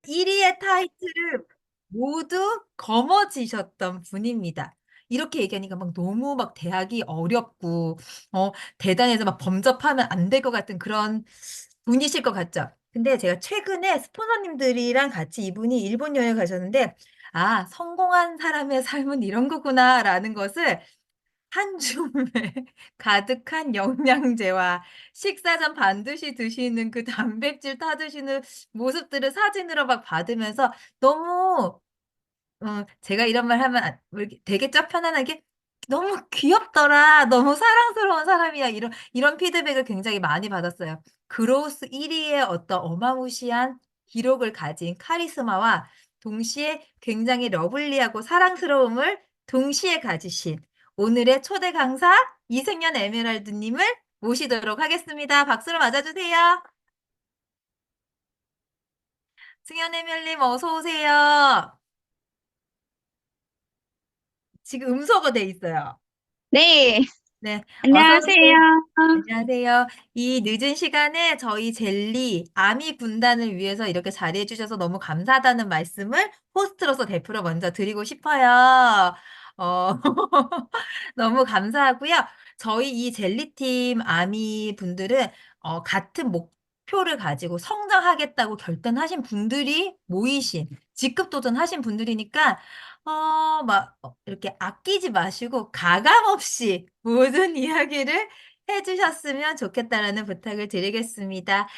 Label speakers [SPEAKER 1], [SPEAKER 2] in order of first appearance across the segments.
[SPEAKER 1] 1위의 타이틀을 모두 거머쥐셨던 분입니다. 이렇게 얘기하니까 막 너무 막 대하기 어렵고, 대단해서 막 범접하면 안 될 것 같은 그런 분이실 것 같죠? 근데 제가 최근에 스폰서님들이랑 같이 이분이 일본 여행 가셨는데, 아, 성공한 사람의 삶은 이런 거구나라는 것을 한 줌에 가득한 영양제와 식사 전 반드시 드시는 그 단백질 타드시는 모습들을 사진으로 막 받으면서 너무 제가 이런 말 하면 왜 이렇게 되겠죠? 편안하게 너무 귀엽더라. 너무 사랑스러운 사람이야. 이런 피드백을 굉장히 많이 받았어요. 그로우스 1위의 어떤 어마무시한 기록을 가진 카리스마와 동시에 굉장히 러블리하고 사랑스러움을 동시에 가지신 오늘의 초대 강사 이승연 에메랄드님을 모시도록 하겠습니다. 박수로 맞아주세요. 승연 에멜님 어서 오세요. 지금 음소거 돼 있어요.
[SPEAKER 2] 네,
[SPEAKER 1] 네, 어서
[SPEAKER 2] 안녕하세요.
[SPEAKER 1] 오세요. 안녕하세요. 이 늦은 시간에 저희 젤리 아미 군단을 위해서 이렇게 자리해 주셔서 너무 감사하다는 말씀을 호스트로서 대표로 먼저 드리고 싶어요. 어, 너무 감사하고요. 저희 이 젤리팀 아미 분들은 같은 목표를 가지고 성장하겠다고 결단하신 분들이 모이신 직급 도전하신 분들이니까 이렇게 아끼지 마시고 가감 없이 모든 이야기를 해주셨으면 좋겠다라는 부탁을 드리겠습니다.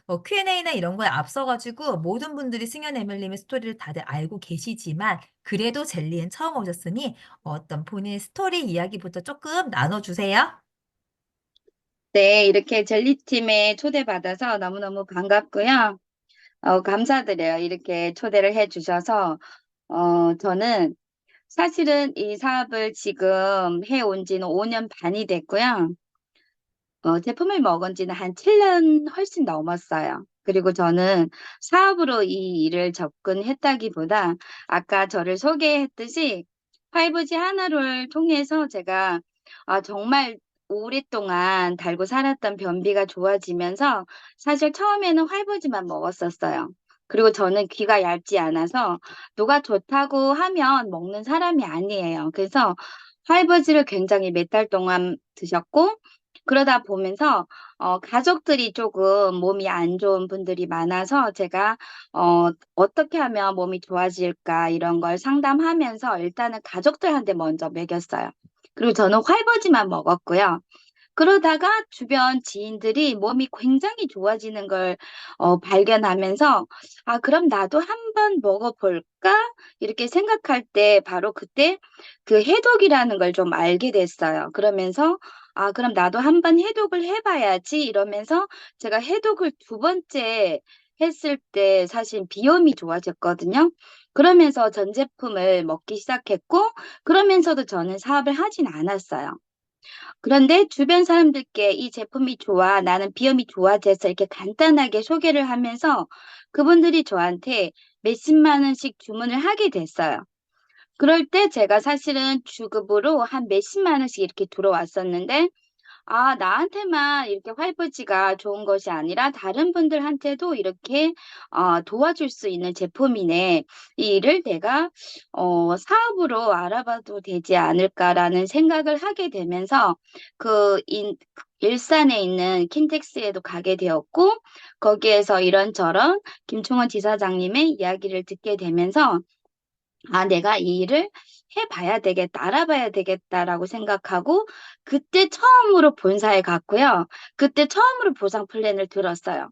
[SPEAKER 1] 뭐 Q&A나 이런 거에 앞서가지고 모든 분들이 승연 에밀님의 스토리를 다들 알고 계시지만 그래도 젤리엔 처음 오셨으니 어떤 본인의 스토리 이야기부터 조금 나눠주세요.
[SPEAKER 2] 네, 이렇게 젤리팀에 초대받아서 너무너무 반갑고요. 감사드려요. 이렇게 초대를 해주셔서. 저는 사실은 이 사업을 지금 해온 지는 5년 반이 됐고요. 제품을 먹은 지는 한 7년 훨씬 넘었어요. 그리고 저는 사업으로 이 일을 접근했다기보다 아까 저를 소개했듯이 5G 하나를 통해서 제가 정말 오랫동안 달고 살았던 변비가 좋아지면서 사실 처음에는 5G만 먹었었어요. 그리고 저는 귀가 얇지 않아서 누가 좋다고 하면 먹는 사람이 아니에요. 그래서 5G를 굉장히 몇 달 동안 드셨고 그러다 보면서 가족들이 조금 몸이 안 좋은 분들이 많아서 제가 어떻게 하면 몸이 좋아질까 이런 걸 상담하면서 일단은 가족들한테 먼저 먹였어요. 그리고 저는 활버지만 먹었고요. 그러다가 주변 지인들이 몸이 굉장히 좋아지는 걸 발견하면서 아, 그럼 나도 한번 먹어볼까? 이렇게 생각할 때 바로 그때 그 해독이라는 걸 좀 알게 됐어요. 그러면서 아, 그럼 나도 한번 해독을 해봐야지 이러면서 제가 해독을 두 번째 했을 때 사실 비염이 좋아졌거든요. 그러면서 전 제품을 먹기 시작했고 그러면서도 저는 사업을 하진 않았어요. 그런데 주변 사람들께 이 제품이 좋아, 나는 비염이 좋아져서 이렇게 간단하게 소개를 하면서 그분들이 저한테 몇십만 원씩 주문을 하게 됐어요. 그럴 때 제가 사실은 주급으로 한 몇십만 원씩 이렇게 들어왔었는데 아, 나한테만 이렇게 활부지가 좋은 것이 아니라 다른 분들한테도 이렇게 도와줄 수 있는 제품이네. 이 일을 내가 사업으로 알아봐도 되지 않을까라는 생각을 하게 되면서 일산에 있는 킨텍스에도 가게 되었고 거기에서 이런저런 김충원 지사장님의 이야기를 듣게 되면서 아, 내가 이 일을 해봐야 되겠다, 알아봐야 되겠다라고 생각하고, 그때 처음으로 본사에 갔고요. 그때 처음으로 보상 플랜을 들었어요.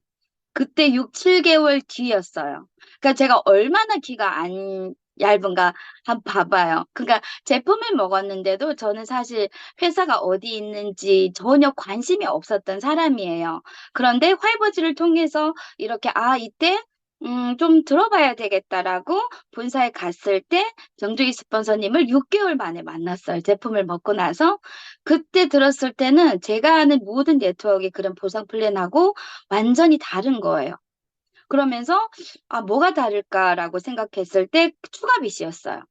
[SPEAKER 2] 그때 6, 7개월 뒤였어요. 그러니까 제가 얼마나 기가 안 얇은가 한번 봐봐요. 그러니까 제품을 먹었는데도 저는 사실 회사가 어디 있는지 전혀 관심이 없었던 사람이에요. 그런데 활버지를 통해서 이렇게 아, 이때 좀 들어봐야 되겠다라고 본사에 갔을 때 정주희 스폰서님을 6개월 만에 만났어요. 제품을 먹고 나서. 그때 들었을 때는 제가 아는 모든 네트워크의 그런 보상 플랜하고 완전히 다른 거예요. 그러면서 아, 뭐가 다를까라고 생각했을 때 추가 빚이었어요.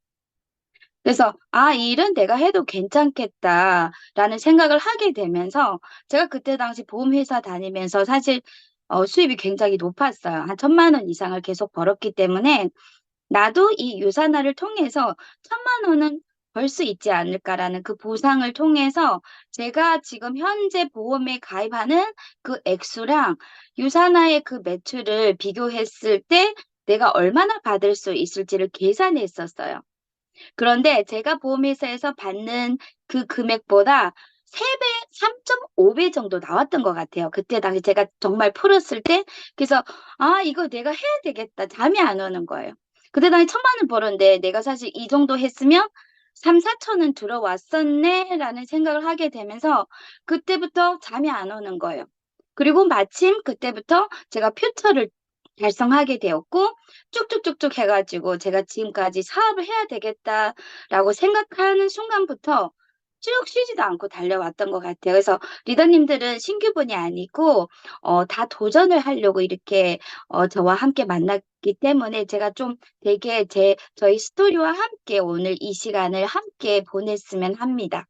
[SPEAKER 2] 그래서 아, 이 일은 내가 해도 괜찮겠다라는 생각을 하게 되면서 제가 그때 당시 보험회사 다니면서 사실 수입이 굉장히 높았어요. 한 1,000만 원 이상을 계속 벌었기 때문에 나도 이 유산화를 통해서 1,000만 원은 벌 수 있지 않을까라는 그 보상을 통해서 제가 지금 현재 보험에 가입하는 그 액수랑 유산화의 그 매출을 비교했을 때 내가 얼마나 받을 수 있을지를 계산했었어요. 그런데 제가 보험회사에서 받는 그 금액보다 3배, 3.5배 정도 나왔던 것 같아요. 그때 당시 제가 정말 풀었을 때. 그래서, 아, 이거 내가 해야 되겠다. 잠이 안 오는 거예요. 그때 당시 1,000만 원 벌었는데 내가 사실 이 정도 했으면 3, 4천은 들어왔었네. 라는 생각을 하게 되면서 그때부터 잠이 안 오는 거예요. 그리고 마침 그때부터 제가 퓨처를 달성하게 되었고 쭉쭉쭉쭉 해가지고 제가 지금까지 사업을 해야 되겠다라고 생각하는 순간부터 쭉 쉬지도 않고 달려왔던 것 같아요. 그래서 리더님들은 신규분이 아니고 다 도전을 하려고 이렇게 저와 함께 만났기 때문에 제가 좀 되게 저희 스토리와 함께 오늘 이 시간을 함께 보냈으면 합니다.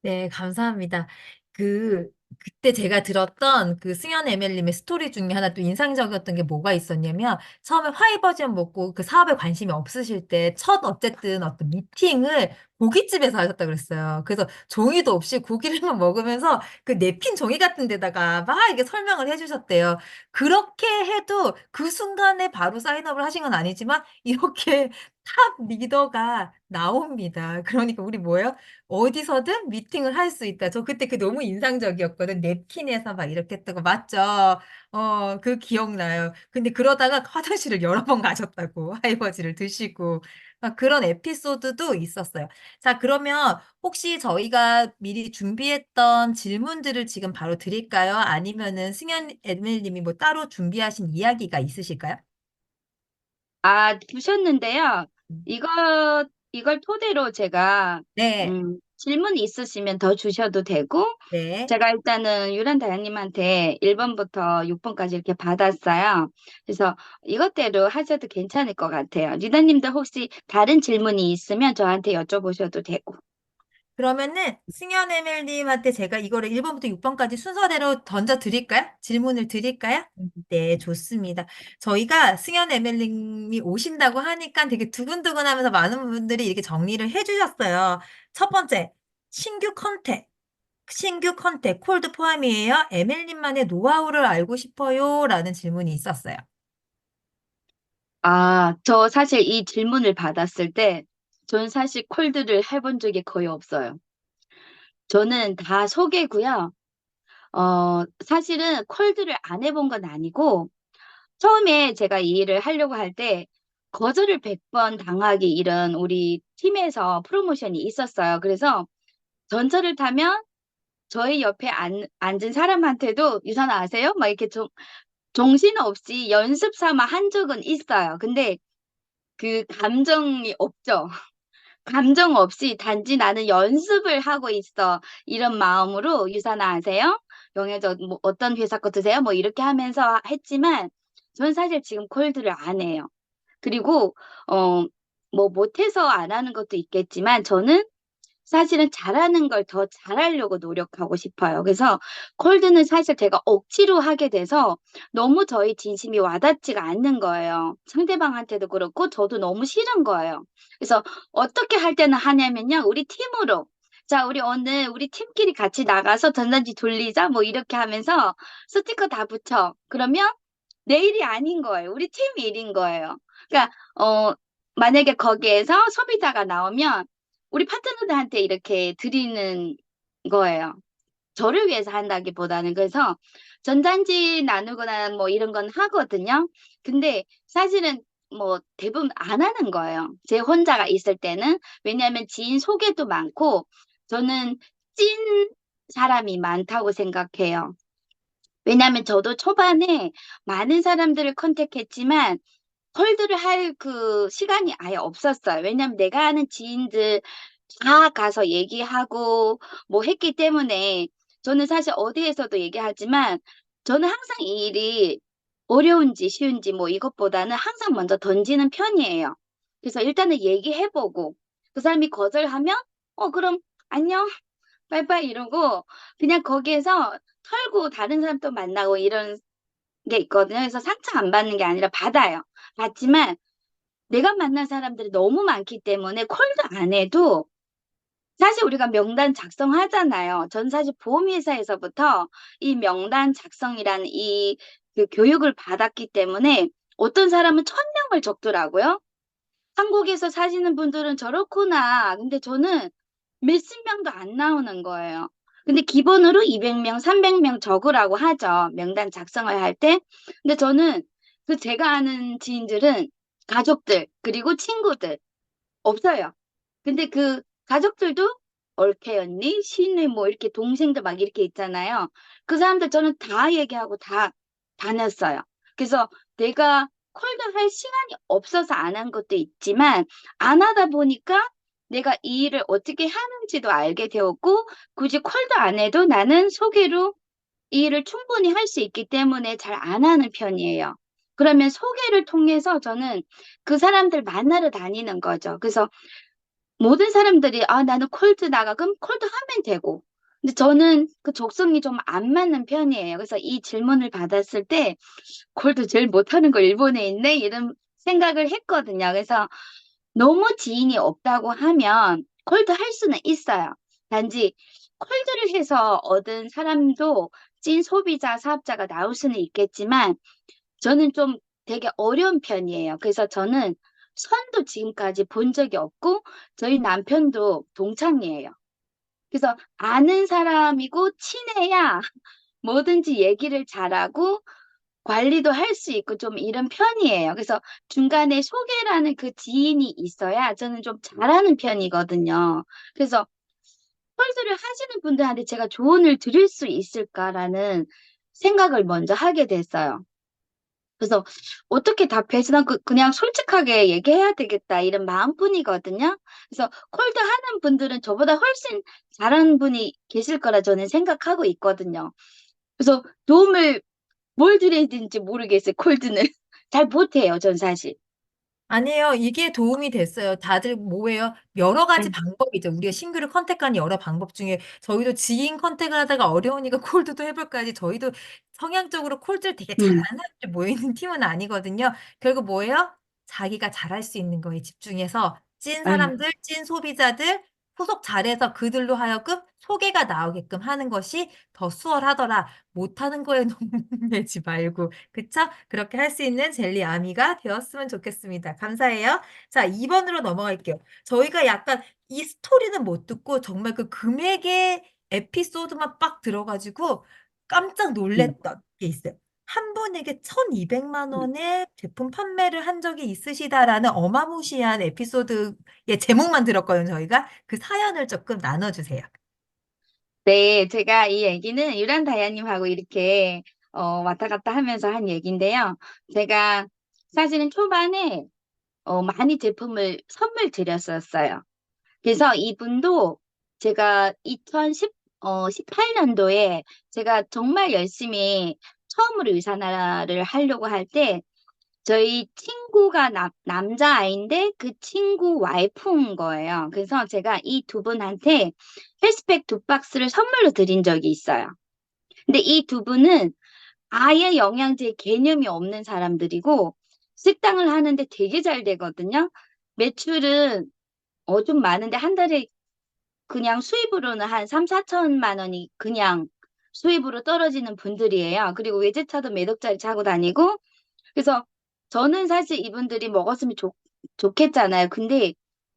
[SPEAKER 1] 네, 감사합니다. 그, 그때 제가 들었던 그 승연 에멜님의 스토리 중에 하나 또 인상적이었던 게 뭐가 있었냐면, 처음에 화이버전 먹고 그 사업에 관심이 없으실 때 첫 어쨌든 어떤 미팅을 고깃집에서 하셨다 그랬어요. 그래서 종이도 없이 고기를만 먹으면서 그 냅킨 종이 같은 데다가 막 이게 설명을 해주셨대요. 그렇게 해도 그 순간에 바로 사인업을 하신 건 아니지만, 이렇게 탑 리더가 나옵니다. 그러니까 우리 뭐예요? 어디서든 미팅을 할 수 있다. 저 그때 그 너무 인상적이었거든. 냅킨에서 막 이렇게 했다고. 맞죠? 그 기억나요. 근데 그러다가 화장실을 여러 번 가셨다고. 하이버지를 드시고. 막 그런 에피소드도 있었어요. 자, 그러면 혹시 저희가 미리 준비했던 질문들을 지금 바로 드릴까요? 아니면은 승현 애밀님이 뭐 따로 준비하신 이야기가 있으실까요?
[SPEAKER 2] 아, 두셨는데요. 이걸 토대로 제가,
[SPEAKER 1] 네,
[SPEAKER 2] 질문 있으시면 더 주셔도 되고,
[SPEAKER 1] 네.
[SPEAKER 2] 제가 일단은 유란 다영님한테 1번부터 6번까지 이렇게 받았어요. 그래서 이것대로 하셔도 괜찮을 것 같아요. 리더님도 혹시 다른 질문이 있으면 저한테 여쭤보셔도 되고.
[SPEAKER 1] 그러면은 승현 에밀님한테 제가 이거를 1번부터 6번까지 순서대로 던져 드릴까요? 질문을 드릴까요? 네, 좋습니다. 저희가 승현 에밀님이 오신다고 하니까 되게 두근두근 하면서 많은 분들이 이렇게 정리를 해주셨어요. 첫 번째, 신규 컨택, 콜드 포함이에요? 에밀님만의 노하우를 알고 싶어요? 라는 질문이 있었어요.
[SPEAKER 2] 아, 저 사실 이 질문을 받았을 때, 전 사실 콜드를 해본 적이 거의 없어요. 저는 다 소개고요. 사실은 콜드를 안 해본 건 아니고, 처음에 제가 이 일을 하려고 할 때 거절을 100번 당하기 이런 우리 팀에서 프로모션이 있었어요. 그래서 전철을 타면 저희 옆에 앉은 사람한테도 유선 아세요? 막 이렇게 좀 정신없이 연습 삼아 한 적은 있어요. 근데 그 감정이 없죠. 감정 없이 단지 나는 연습을 하고 있어. 이런 마음으로 유산아 아세요? 영애저 뭐 어떤 회사 거 드세요? 뭐 이렇게 하면서 했지만 저는 사실 지금 콜드를 안 해요. 그리고 어 뭐 못해서 안 하는 것도 있겠지만 저는 사실은 잘하는 걸 더 잘하려고 노력하고 싶어요. 그래서 콜드는 사실 제가 억지로 하게 돼서 너무 저희 진심이 와닿지가 않는 거예요. 상대방한테도 그렇고 저도 너무 싫은 거예요. 그래서 어떻게 할 때는 하냐면요. 우리 팀으로 자, 우리 오늘 우리 팀끼리 같이 나가서 전단지 돌리자 뭐 이렇게 하면서 스티커 다 붙여. 그러면 내 일이 아닌 거예요. 우리 팀 일인 거예요. 그러니까 만약에 거기에서 소비자가 나오면 우리 파트너들한테 이렇게 드리는 거예요. 저를 위해서 한다기보다는 그래서 전단지 나누거나 뭐 이런 건 하거든요. 근데 사실은 뭐 대부분 안 하는 거예요. 제 혼자가 있을 때는 왜냐하면 지인 소개도 많고 저는 찐 사람이 많다고 생각해요. 왜냐하면 저도 초반에 많은 사람들을 컨택했지만 콜드를 할 그 시간이 아예 없었어요. 왜냐면 내가 아는 지인들 다 가서 얘기하고 뭐 했기 때문에 저는 사실 어디에서도 얘기하지만 저는 항상 이 일이 어려운지 쉬운지 뭐 이것보다는 항상 먼저 던지는 편이에요. 그래서 일단은 얘기해보고 그 사람이 거절하면 그럼 안녕 빠이빠이 이러고 그냥 거기에서 털고 다른 사람 또 만나고 이런 게 있거든요. 그래서 상처 안 받는 게 아니라 받아요. 받지만 내가 만난 사람들이 너무 많기 때문에 콜도 안 해도 사실 우리가 명단 작성하잖아요. 전 사실 보험회사에서부터 이 명단 작성이라는 그 교육을 받았기 때문에 어떤 사람은 1,000명을 적더라고요. 한국에서 사시는 분들은 저렇구나. 근데 저는 몇십 명도 안 나오는 거예요. 근데 기본으로 200명, 300명 적으라고 하죠. 명단 작성을 할 때. 근데 저는 그 제가 아는 지인들은 가족들, 그리고 친구들 없어요. 근데 그 가족들도 올케 언니, 시누이 뭐 이렇게 동생들 막 이렇게 있잖아요. 그 사람들 저는 다 얘기하고 다 다녔어요. 그래서 내가 콜도 할 시간이 없어서 안 한 것도 있지만 안 하다 보니까 내가 이 일을 어떻게 하는지도 알게 되었고 굳이 콜도 안 해도 나는 소개로 이 일을 충분히 할 수 있기 때문에 잘 안 하는 편이에요. 그러면 소개를 통해서 저는 그 사람들 만나러 다니는 거죠. 그래서 모든 사람들이 아 나는 콜드 나가 그럼 콜드 하면 되고 근데 저는 그 적성이 좀 안 맞는 편이에요. 그래서 이 질문을 받았을 때 콜드 제일 못하는 거 일본에 있네 이런 생각을 했거든요. 그래서 너무 지인이 없다고 하면 콜드 할 수는 있어요. 단지 콜드를 해서 얻은 사람도 찐 소비자 사업자가 나올 수는 있겠지만 저는 좀 되게 어려운 편이에요. 그래서 저는 선도 지금까지 본 적이 없고 저희 남편도 동창이에요. 그래서 아는 사람이고 친해야 뭐든지 얘기를 잘하고 관리도 할 수 있고 좀 이런 편이에요. 그래서 중간에 소개라는 그 지인이 있어야 저는 좀 잘하는 편이거든요. 그래서 펄스를 하시는 분들한테 제가 조언을 드릴 수 있을까라는 생각을 먼저 하게 됐어요. 그래서 어떻게 답해서 난 그냥 솔직하게 얘기해야 되겠다 이런 마음뿐이거든요. 그래서 콜드 하는 분들은 저보다 훨씬 잘하는 분이 계실 거라 저는 생각하고 있거든요. 그래서 도움을 뭘 드려야 되는지 모르겠어요. 콜드는 잘 못해요. 전 사실.
[SPEAKER 1] 아니에요. 이게 도움이 됐어요. 다들 뭐예요? 여러 가지
[SPEAKER 2] 음,
[SPEAKER 1] 방법이죠. 우리가 신규를 컨택하는 여러 방법 중에 저희도 지인 컨택을 하다가 어려우니까 콜드도 해볼까지 저희도 성향적으로 콜드를 되게
[SPEAKER 2] 음,
[SPEAKER 1] 잘하는 사람들 모이는 팀은 아니거든요. 결국 뭐예요? 자기가 잘할 수 있는 거에 집중해서 찐
[SPEAKER 2] 아유,
[SPEAKER 1] 사람들, 찐 소비자들 소속 잘해서 그들로 하여금 소개가 나오게끔 하는 것이 더 수월하더라. 못하는 거에 너무 내지 말고. 그쵸? 그렇게 할 수 있는 젤리 아미가 되었으면 좋겠습니다. 감사해요. 자, 2번으로 넘어갈게요. 저희가 약간 이 스토리는 못 듣고 정말 그 금액의 에피소드만 빡 들어가지고 깜짝
[SPEAKER 2] 음.
[SPEAKER 1] 놀랬던 게 있어요. 한 분에게 1,200만 원의 제품 판매를 한 적이 있으시다라는 어마무시한 에피소드의 제목만 들었거든요, 저희가. 그 사연을 조금 나눠주세요.
[SPEAKER 2] 네, 제가 이 얘기는 유란 다야님하고 이렇게 왔다 갔다 하면서 한 얘기인데요. 제가 사실은 초반에 많이 제품을 선물 드렸었어요. 그래서 이분도 제가 18년도에 제가 정말 열심히 처음으로 유산화를 하려고 할 때 저희 친구가 남자아이인데 그 친구 와이프인 거예요. 그래서 제가 이 두 분한테 헬스팩 2박스를 선물로 드린 적이 있어요. 근데 이 두 분은 아예 영양제 개념이 없는 사람들이고 식당을 하는데 되게 잘 되거든요. 매출은 좀 많은데 한 달에 그냥 수입으로는 한 3, 4천만 원이 그냥 수입으로 떨어지는 분들이에요. 그리고 외제차도 몇 억짜리 차고 다니고 그래서 저는 사실 이분들이 먹었으면 좋겠잖아요. 근데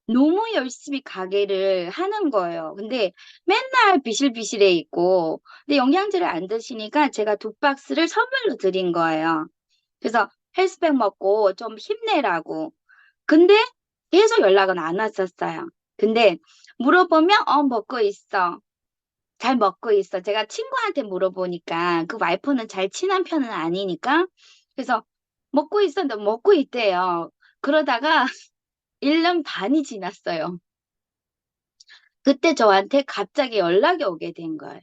[SPEAKER 2] 너무 열심히 가게를 하는 거예요. 근데 맨날 비실비실해 있고, 근데 영양제를 안 드시니까 제가 2박스를 선물로 드린 거예요. 그래서 헬스팩 먹고 좀 힘내라고. 근데 계속 연락은 안 왔었어요. 근데 물어보면, 먹고 있어. 잘 먹고 있어. 제가 친구한테 물어보니까 그 와이프는 잘 친한 편은 아니니까. 그래서 먹고 있었는데 먹고 있대요. 그러다가 1년 반이 지났어요. 그때 저한테 갑자기 연락이 오게 된 거예요.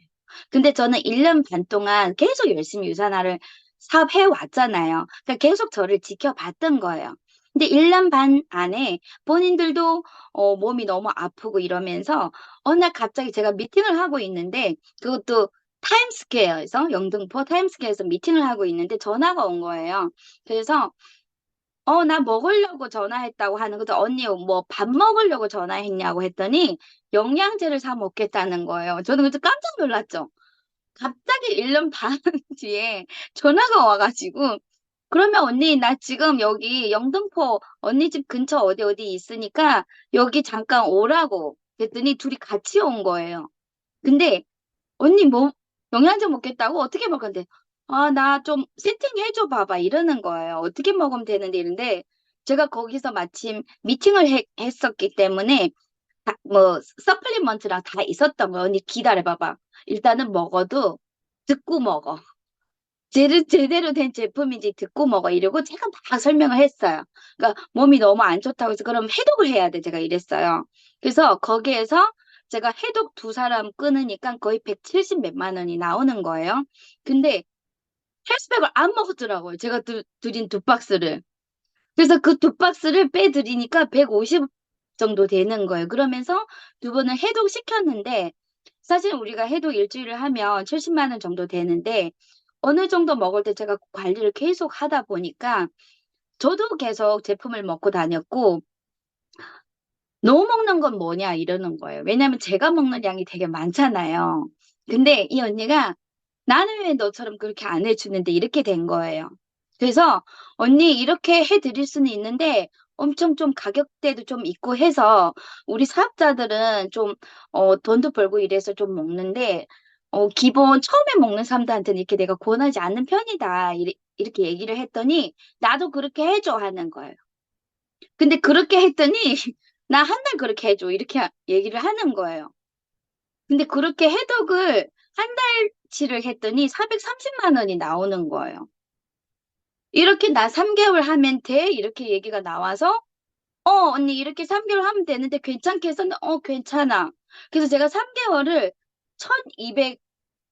[SPEAKER 2] 근데 저는 1년 반 동안 계속 열심히 유산화를 사업해 왔잖아요. 그러니까 계속 저를 지켜봤던 거예요. 근데 1년 반 안에 본인들도 몸이 너무 아프고 이러면서 어느 날 갑자기 제가 미팅을 하고 있는데 그것도 타임스퀘어에서, 영등포 타임스퀘어에서 미팅을 하고 있는데 전화가 온 거예요. 그래서 나 먹으려고 전화했다고 하는 거죠. 언니, 뭐 밥 먹으려고 전화했냐고 했더니 영양제를 사 먹겠다는 거예요. 저는 그때 깜짝 놀랐죠. 갑자기 1년 반 뒤에 전화가 와가지고, 그러면 언니, 나 지금 여기 영등포 언니 집 근처 어디 어디 있으니까 여기 잠깐 오라고 그랬더니 둘이 같이 온 거예요. 근데 언니 뭐 영양제 먹겠다고? 어떻게 먹건데 나 좀 세팅해줘 봐봐 이러는 거예요. 어떻게 먹으면 되는데 이런데 제가 거기서 마침 미팅을 했었기 때문에 뭐 서플리먼트랑 다 있었던 거예요. 언니 기다려 봐봐. 일단은 먹어도 듣고 먹어. 제대로 된 제품인지 듣고 먹어 이러고 제가 막 설명을 했어요. 그러니까 몸이 너무 안 좋다고 해서 그럼 해독을 해야 돼. 제가 이랬어요. 그래서 거기에서 제가 해독 두 사람 끊으니까 거의 170 몇만 원이 나오는 거예요. 근데 헬스백을 안 먹었더라고요. 제가 드린 두 박스를. 그래서 그 두 박스를 빼드리니까 150 정도 되는 거예요. 그러면서 두 번을 해독 시켰는데 사실 우리가 해독 일주일을 하면 70만 원 정도 되는데 어느 정도 먹을 때 제가 관리를 계속 하다 보니까 저도 계속 제품을 먹고 다녔고 너무 먹는 건 뭐냐 이러는 거예요. 왜냐면 제가 먹는 양이 되게 많잖아요. 근데 이 언니가 나는 왜 너처럼 그렇게 안 해주는데 이렇게 된 거예요. 그래서 언니 이렇게 해드릴 수는 있는데 엄청 좀 가격대도 좀 있고 해서 우리 사업자들은 좀 돈도 벌고 이래서 좀 먹는데 기본 처음에 먹는 사람들한테는 이렇게 내가 권하지 않는 편이다. 이렇게 얘기를 했더니 나도 그렇게 해줘 하는 거예요. 근데 그렇게 했더니 나 한 달 그렇게 해줘 이렇게 얘기를 하는 거예요. 근데 그렇게 해독을 한 달치를 했더니 430만 원이 나오는 거예요. 이렇게 나 3개월 하면 돼? 이렇게 얘기가 나와서 언니 이렇게 3개월 하면 되는데 괜찮게 해서 괜찮아. 그래서 제가 3개월을 1200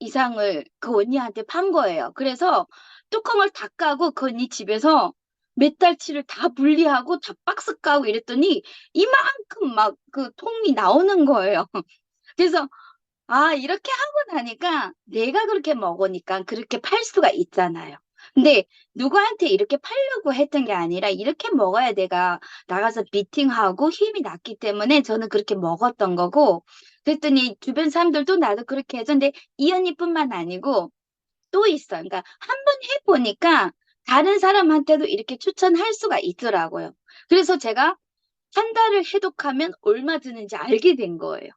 [SPEAKER 2] 이상을 그 언니한테 판 거예요. 그래서 뚜껑을 다 까고 그 언니 집에서 몇 달치를 다 분리하고 다 박스 까고 이랬더니 이만큼 막 그 통이 나오는 거예요. 그래서 이렇게 하고 나니까 내가 그렇게 먹으니까 그렇게 팔 수가 있잖아요. 근데 누구한테 이렇게 팔려고 했던 게 아니라 이렇게 먹어야 내가 나가서 미팅하고 힘이 났기 때문에 저는 그렇게 먹었던 거고 그랬더니 주변 사람들도 나도 그렇게 해서 근데 이 언니뿐만 아니고 또 있어. 그러니까 한 번 해보니까 다른 사람한테도 이렇게 추천할 수가 있더라고요. 그래서 제가 한 달을 해독하면 얼마 드는지 알게 된 거예요.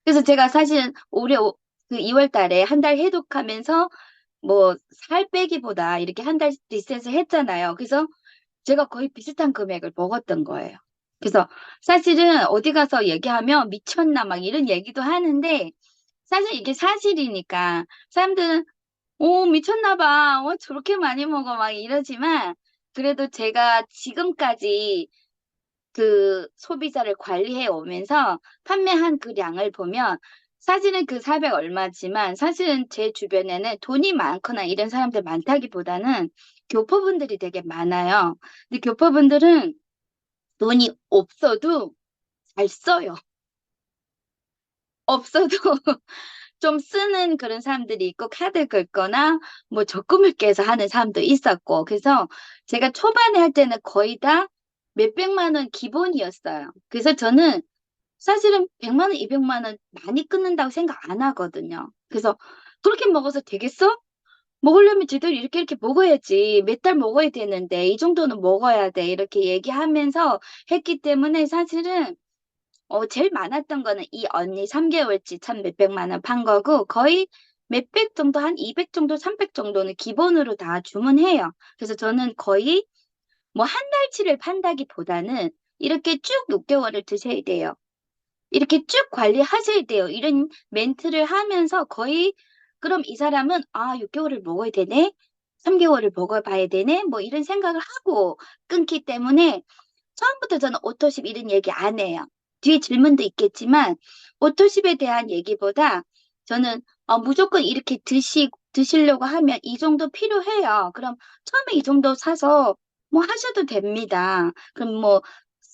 [SPEAKER 2] 그래서 제가 사실은 올해 그 2월 달에 한 달 해독하면서 뭐 살 빼기보다 이렇게 한 달 리셋을 했잖아요. 그래서 제가 거의 비슷한 금액을 먹었던 거예요. 그래서 사실은 어디 가서 얘기하면 미쳤나 막 이런 얘기도 하는데 사실 이게 사실이니까 사람들은 오 미쳤나 봐. 저렇게 많이 먹어 막 이러지만 그래도 제가 지금까지 그 소비자를 관리해 오면서 판매한 그 량을 보면 사실은 그 400 얼마지만 사실은 제 주변에는 돈이 많거나 이런 사람들 많다기보다는 교포분들이 되게 많아요. 근데 교포분들은 돈이 없어도 잘 써요. 없어도 좀 쓰는 그런 사람들이 있고 카드 긁거나 뭐 적금을 깨서 하는 사람도 있었고 그래서 제가 초반에 할 때는 거의 다 몇백만 원 기본이었어요. 그래서 저는 사실은 100만 원, 200만 원 많이 끊는다고 생각 안 하거든요. 그래서 그렇게 먹어서 되겠어? 먹으려면 제대로 이렇게 이렇게 먹어야지. 몇 달 먹어야 되는데 이 정도는 먹어야 돼. 이렇게 얘기하면서 했기 때문에 사실은 제일 많았던 거는 이 언니 3개월치 천 몇백만 원 판 거고 거의 몇백 정도 한 200 정도 300 정도는 기본으로 다 주문해요. 그래서 저는 거의 뭐 한 달치를 판다기보다는 이렇게 쭉 6개월을 드셔야 돼요. 이렇게 쭉 관리하셔야 돼요. 이런 멘트를 하면서 거의 그럼 이 사람은 6개월을 먹어야 되네. 3개월을 먹어봐야 되네. 뭐 이런 생각을 하고 끊기 때문에 처음부터 저는 오토십 이런 얘기 안 해요. 뒤에 질문도 있겠지만 오토십에 대한 얘기보다 저는 무조건 이렇게 드시려고 하면 이 정도 필요해요. 그럼 처음에 이 정도 사서 뭐 하셔도 됩니다. 그럼 뭐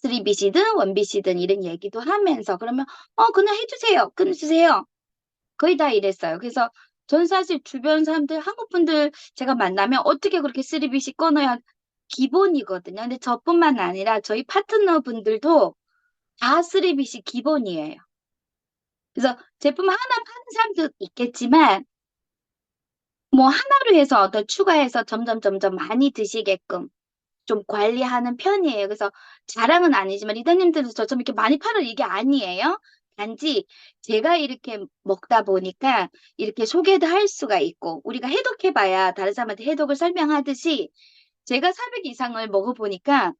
[SPEAKER 2] 3BC든 1BC든 이런 얘기도 하면서 그러면 그냥 해주세요. 끊어주세요. 거의 다 이랬어요. 그래서 전 사실 주변 사람들, 한국 분들 제가 만나면 어떻게 그렇게 쓰리빗이 끊어야 기본이거든요. 근데 저뿐만 아니라 저희 파트너 분들도 다 쓰리빗이 기본이에요. 그래서 제품 하나 파는 사람도 있겠지만, 뭐 하나로 해서 더 추가해서 점점 점점 많이 드시게끔 좀 관리하는 편이에요. 그래서 자랑은 아니지만 리더님들도 저처럼 이렇게 많이 팔을 이게 아니에요. 단지 제가 이렇게 먹다 보니까 이렇게 소개도 할 수가 있고 우리가 해독해봐야 다른 사람한테 해독을 설명하듯이 제가 400 이상을 먹어보니까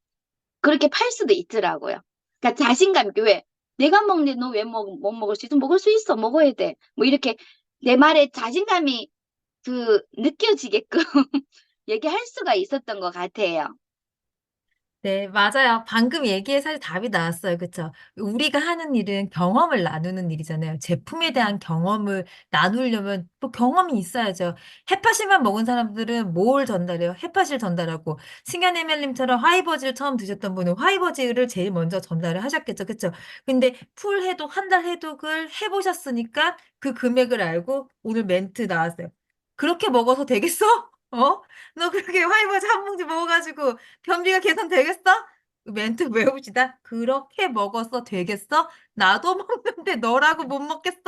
[SPEAKER 2] 그렇게 팔 수도 있더라고요. 그러니까 자신감 있게 왜 내가 먹는데 너 왜 못 먹을 수 있어? 먹을 수 있어. 먹어야 돼. 뭐 이렇게 내 말에 자신감이 느껴지게끔 얘기할 수가 있었던 것 같아요.
[SPEAKER 1] 네, 맞아요. 방금 얘기에 사실 답이 나왔어요. 그쵸? 우리가 하는 일은 경험을 나누는 일이잖아요. 제품에 대한 경험을 나누려면 또 경험이 있어야죠. 햇팥이만 먹은 사람들은 뭘 전달해요? 햇팥을 전달하고, 승연에멜님처럼 화이버즈를 처음 드셨던 분은 화이버즈를 제일 먼저 전달을 하셨겠죠. 그쵸? 근데 풀 해독, 한 달 해독을 해보셨으니까 그 금액을 알고 오늘 멘트 나왔어요. 그렇게 먹어서 되겠어? 어? 너 그렇게 화이버즈 한 봉지 먹어가지고 변비가 개선되겠어? 멘트 외웁시다. 그렇게 먹어서 되겠어? 나도 먹는데 너라고 못 먹겠어?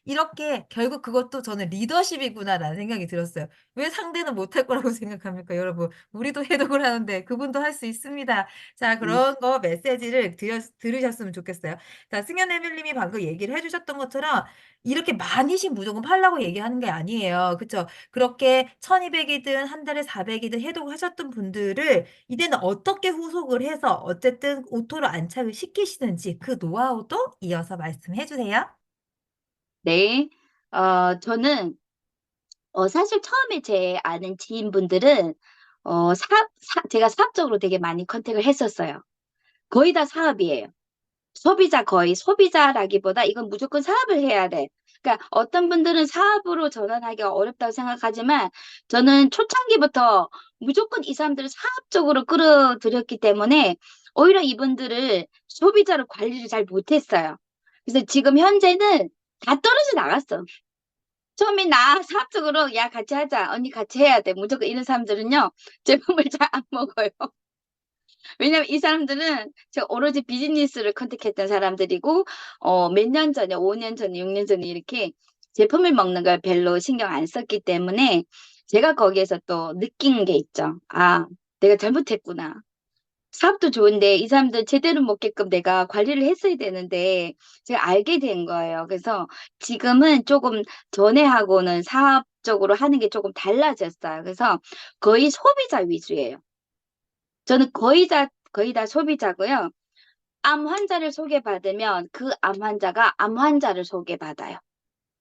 [SPEAKER 1] 이렇게 결국 그것도 저는 리더십이구나라는 생각이 들었어요. 왜 상대는 못할 거라고 생각합니까, 여러분? 우리도 해독을 하는데 그분도 할 수 있습니다. 자,
[SPEAKER 2] 음.
[SPEAKER 1] 그런 거 메시지를 들으셨으면 좋겠어요. 자, 승현 에밀님이 방금 얘기를 해주셨던 것처럼 이렇게 많이씩 무조건 팔라고 얘기하는 게 아니에요. 그쵸? 그렇게 1200이든 한 달에 400이든 해독하셨던 분들을 이제는 어떻게 후속을 해서 어쨌든 오토로 안착을 시키시는지 그 노하우도 이어서 말씀해 주세요.
[SPEAKER 2] 네. 저는, 사실 처음에 제 아는 지인분들은, 제가 사업적으로 되게 많이 컨택을 했었어요. 거의 다 사업이에요. 거의 소비자라기보다 이건 무조건 사업을 해야 돼. 그러니까 어떤 분들은 사업으로 전환하기가 어렵다고 생각하지만 저는 초창기부터 무조건 이 사람들을 사업적으로 끌어들였기 때문에 오히려 이분들을 소비자로 관리를 잘 못했어요. 그래서 지금 현재는 다 떨어져 나갔어. 처음에 나 사업적으로 야 같이 하자 언니 같이 해야 돼 무조건 이런 사람들은요 제품을 잘 안 먹어요. 왜냐면 이 사람들은 제가 오로지 비즈니스를 컨택했던 사람들이고 몇 년 전에 5년 전에 6년 전에 이렇게 제품을 먹는 걸 별로 신경 안 썼기 때문에 제가 거기에서 또 느낀 게 있죠. 아, 내가 잘못했구나. 사업도 좋은데 이 사람들 제대로 먹게끔 내가 관리를 했어야 되는데 제가 알게 된 거예요. 그래서 지금은 조금 전에하고는 사업적으로 하는 게 조금 달라졌어요. 그래서 거의 소비자 위주예요. 저는 거의 다 소비자고요. 암 환자를 소개받으면 그 암 환자가 암 환자를 소개받아요.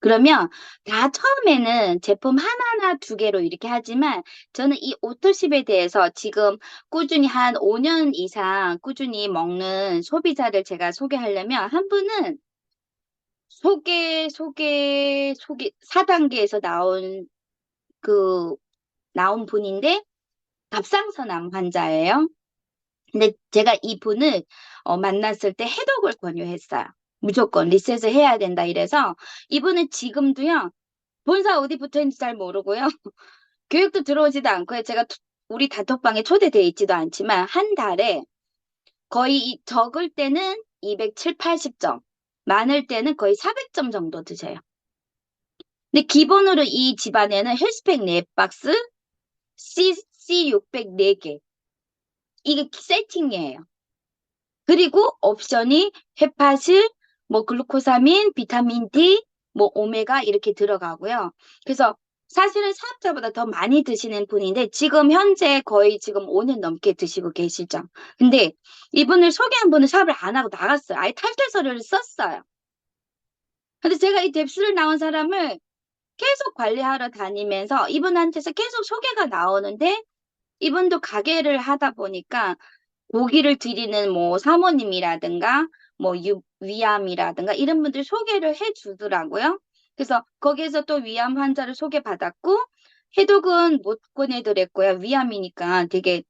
[SPEAKER 2] 그러면 다 처음에는 제품 하나나 두 개로 이렇게 하지만 저는 이 오토십에 대해서 지금 꾸준히 한 5년 이상 꾸준히 먹는 소비자를 제가 소개하려면 한 분은 4단계에서 그, 나온 분인데 갑상선암 환자예요. 근데 제가 이분을 만났을 때 해독을 권유했어요. 무조건 리셋을 해야 된다 이래서 이분은 지금도요. 본사 어디 붙어 있는지 잘 모르고요. 교육도 들어오지도 않고요. 우리 단톡방에 초대돼 있지도 않지만 한 달에 거의 적을 때는 207, 80점, 많을 때는 거의 400점 정도 드세요. 근데 기본으로 이 집안에는 헬스팩 4박스, C600 4개. 이게 세팅이에요. 그리고 옵션이 헤파실, 뭐 글루코사민, 비타민 D, 뭐 오메가 이렇게 들어가고요. 그래서 사실은 사업자보다 더 많이 드시는 분인데 지금 현재 거의 지금 5년 넘게 드시고 계시죠. 근데 이분을 소개한 분은 사업을 안 하고 나갔어요. 아예 탈퇴 서류를 썼어요. 근데 제가 이 뎁스를 나온 사람을 계속 관리하러 다니면서 이분한테서 계속 소개가 나오는데 이분도 가게를 하다 보니까 고기를 드리는 뭐 사모님이라든가 뭐 위암이라든가 이런 분들 소개를 해 주더라고요. 그래서 거기에서 또 위암 환자를 소개받았고 해독은 못 권해드렸고요. 위암이니까 되게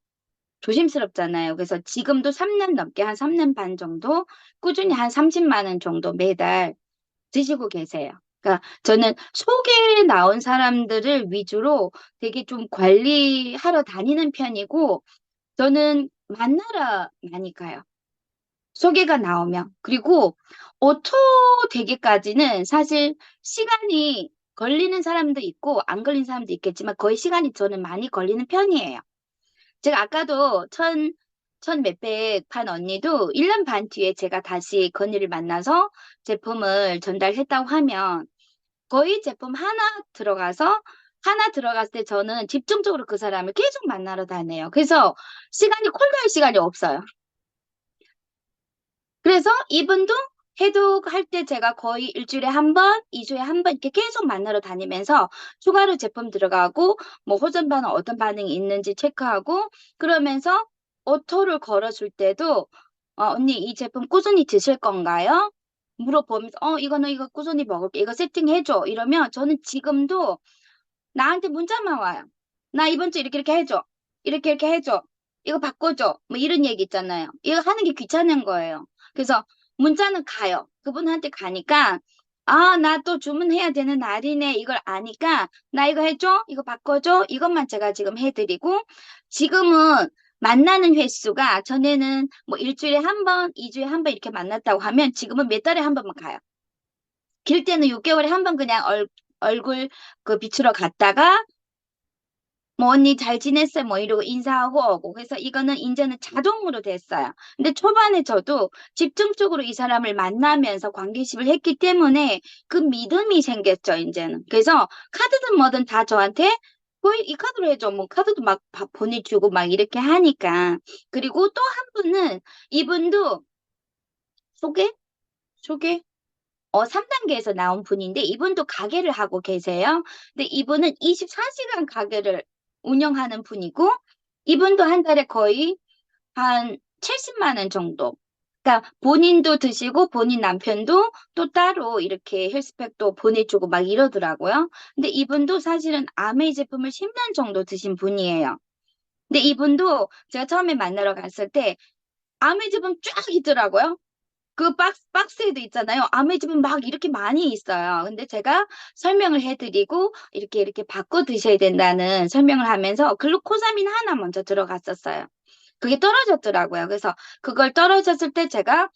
[SPEAKER 2] 조심스럽잖아요. 그래서 지금도 3년 넘게 한 3년 반 정도 꾸준히 한 30만 원 정도 매달 드시고 계세요. 그러니까 저는 속에 나온 사람들을 위주로 되게 좀 관리하러 다니는 편이고, 저는 만나러 많이 가요. 소개가 나오면. 그리고 오토 되기까지는 사실 시간이 걸리는 사람도 있고 안 걸리는 사람도 있겠지만 거의 시간이 저는 많이 걸리는 편이에요. 제가 아까도 천 몇백 판 언니도 1년 반 뒤에 제가 다시 건의를 만나서 제품을 전달했다고 하면 거의 제품 하나 들어갔을 때 저는 집중적으로 그 사람을 계속 만나러 다녀요. 그래서 시간이 콜드할 시간이 없어요. 그래서 이분도 해독할 때 제가 거의 일주일에 한 번, 2주에 한 번 이렇게 계속 만나러 다니면서 추가로 제품 들어가고 뭐 호전 반응 어떤 반응이 있는지 체크하고 그러면서 오토를 걸어줄 때도 언니 이 제품 꾸준히 드실 건가요? 물어보면서 이거는 이거 꾸준히 먹을게. 이거 세팅해줘. 이러면 저는 지금도 나한테 문자만 와요. 나 이번 주 이렇게 이렇게 해줘. 이렇게 이렇게 해줘. 이거 바꿔줘. 뭐 이런 얘기 있잖아요. 이거 하는 게 귀찮은 거예요. 그래서 문자는 가요. 그분한테 가니까 아, 나 또 주문해야 되는 날이네. 이걸 아니까 나 이거 해줘. 이거 바꿔줘. 이것만 제가 지금 해드리고 지금은 만나는 횟수가 전에는 뭐 일주일에 한 번, 2주에 한 번 이렇게 만났다고 하면 지금은 몇 달에 한 번만 가요. 길 때는 6개월에 한 번 그냥 얼굴 그 비추러 갔다가 뭐 언니 잘 지냈어요 뭐 이러고 인사하고 오고 그래서 이거는 이제는 자동으로 됐어요. 근데 초반에 저도 집중적으로 이 사람을 만나면서 관계심을 했기 때문에 그 믿음이 생겼죠 이제는. 그래서 카드든 뭐든 다 저한테 거의 이 카드로 해줘 뭐 카드도 막 보내주고 막 이렇게 하니까. 그리고 또 한 분은 이분도 소개 소개 3단계에서 나온 분인데 이분도 가게를 하고 계세요. 근데 이분은 24시간 가게를 운영하는 분이고 이분도 한 달에 거의 한 70만 원 정도. 그러니까 본인도 드시고 본인 남편도 또 따로 이렇게 헬스팩도 보내주고 막 이러더라고요. 근데 이분도 사실은 아메이 제품을 10년 정도 드신 분이에요. 근데 이분도 제가 처음에 만나러 갔을 때 아메이 제품 쫙 있더라고요. 그 박스에도 있잖아요. 아메집은 막 이렇게 많이 있어요. 근데 제가 설명을 해드리고 이렇게 바꿔 드셔야 된다는 설명을 하면서 글루코사민 하나 먼저 들어갔었어요. 그게 떨어졌더라고요. 그래서 그걸 떨어졌을 때 제가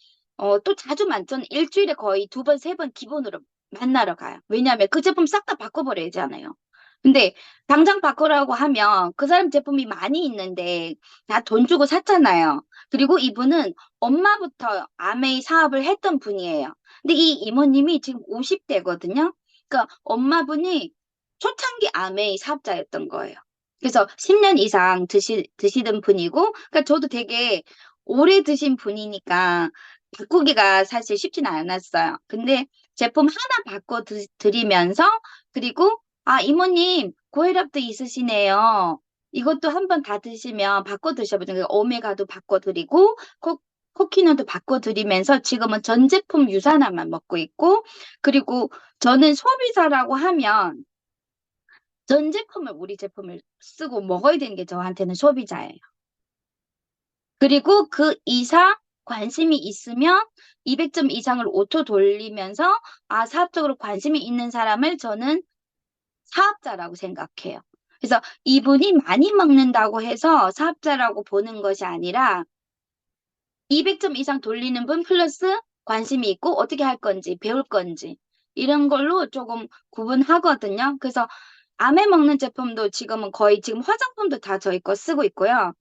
[SPEAKER 2] 또 자주 만전 일주일에 거의 두 번, 세 번 기본으로 만나러 가요. 왜냐하면 그 제품 싹 다 바꿔버려야 하잖아요. 근데 당장 바꾸라고 하면 그 사람 제품이 많이 있는데 다 돈 주고 샀잖아요. 그리고 이분은 엄마부터 아메이 사업을 했던 분이에요. 근데 이 이모님이 지금 50대거든요. 그러니까 엄마분이 초창기 아메이 사업자였던 거예요. 그래서 10년 이상 드시던 분이고, 그러니까 저도 되게 오래 드신 분이니까 바꾸기가 사실 쉽지는 않았어요. 근데 제품 하나 드리면서, 그리고, 아, 이모님, 고혈압도 있으시네요. 이것도 한번 다 드시면 바꿔 드셔보세요. 그러니까 오메가도 바꿔 드리고, 코키노도 바꿔 드리면서 지금은 전 제품 유산화만 먹고 있고, 그리고 저는 소비자라고 하면 전 제품을 우리 제품을 쓰고 먹어야 되는 게 저한테는 소비자예요. 그리고 그 이상 관심이 있으면 200점 이상을 오토 돌리면서 사업적으로 관심이 있는 사람을 저는 사업자라고 생각해요. 그래서 이분이 많이 먹는다고 해서 사업자라고 보는 것이 아니라 200점 이상 돌리는 분 플러스 관심이 있고 어떻게 할 건지 배울 건지 이런 걸로 조금 구분하거든요. 그래서 암에 먹는 제품도 지금은 거의 지금 화장품도 다 저희 거 쓰고 있고요.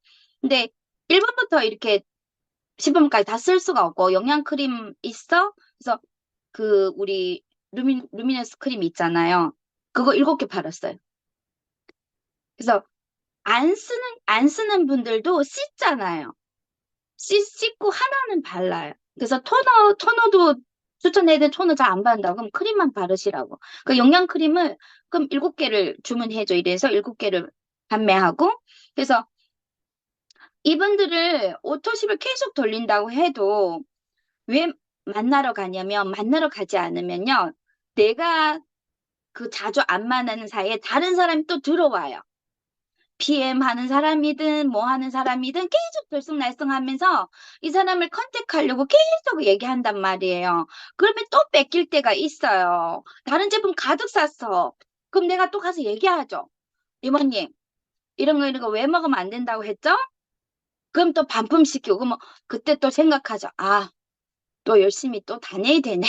[SPEAKER 2] 근데 1번부터 이렇게 10번까지 다 쓸 수가 없고 영양크림 있어? 그래서 그 우리 루미너스 크림 있잖아요. 그거 7개 팔았어요. 그래서 안 쓰는 분들도 씻잖아요. 씻고 하나는 발라요. 그래서 토너도 추천해야 토너 잘 안 바른다고 그럼 크림만 바르시라고. 그 영양 크림을 그럼 7개를 주문해줘. 이래서 7개를 판매하고 그래서 이분들을 오토십을 계속 돌린다고 해도 왜 만나러 가냐면 만나러 가지 않으면요. 내가 그 자주 안 만나는 사이에 다른 사람이 또 들어와요. PM 하는 사람이든 뭐 하는 사람이든 계속 들쑥날쑥하면서 이 사람을 컨택하려고 계속 얘기한단 말이에요. 그러면 또 뺏길 때가 있어요. 다른 제품 가득 샀어. 그럼 내가 또 가서 얘기하죠. 이모님, 이런 거 왜 먹으면 안 된다고 했죠? 그럼 또 반품시키고, 그러면 그때 또 생각하죠. 아, 또 열심히 또 다녀야 되네.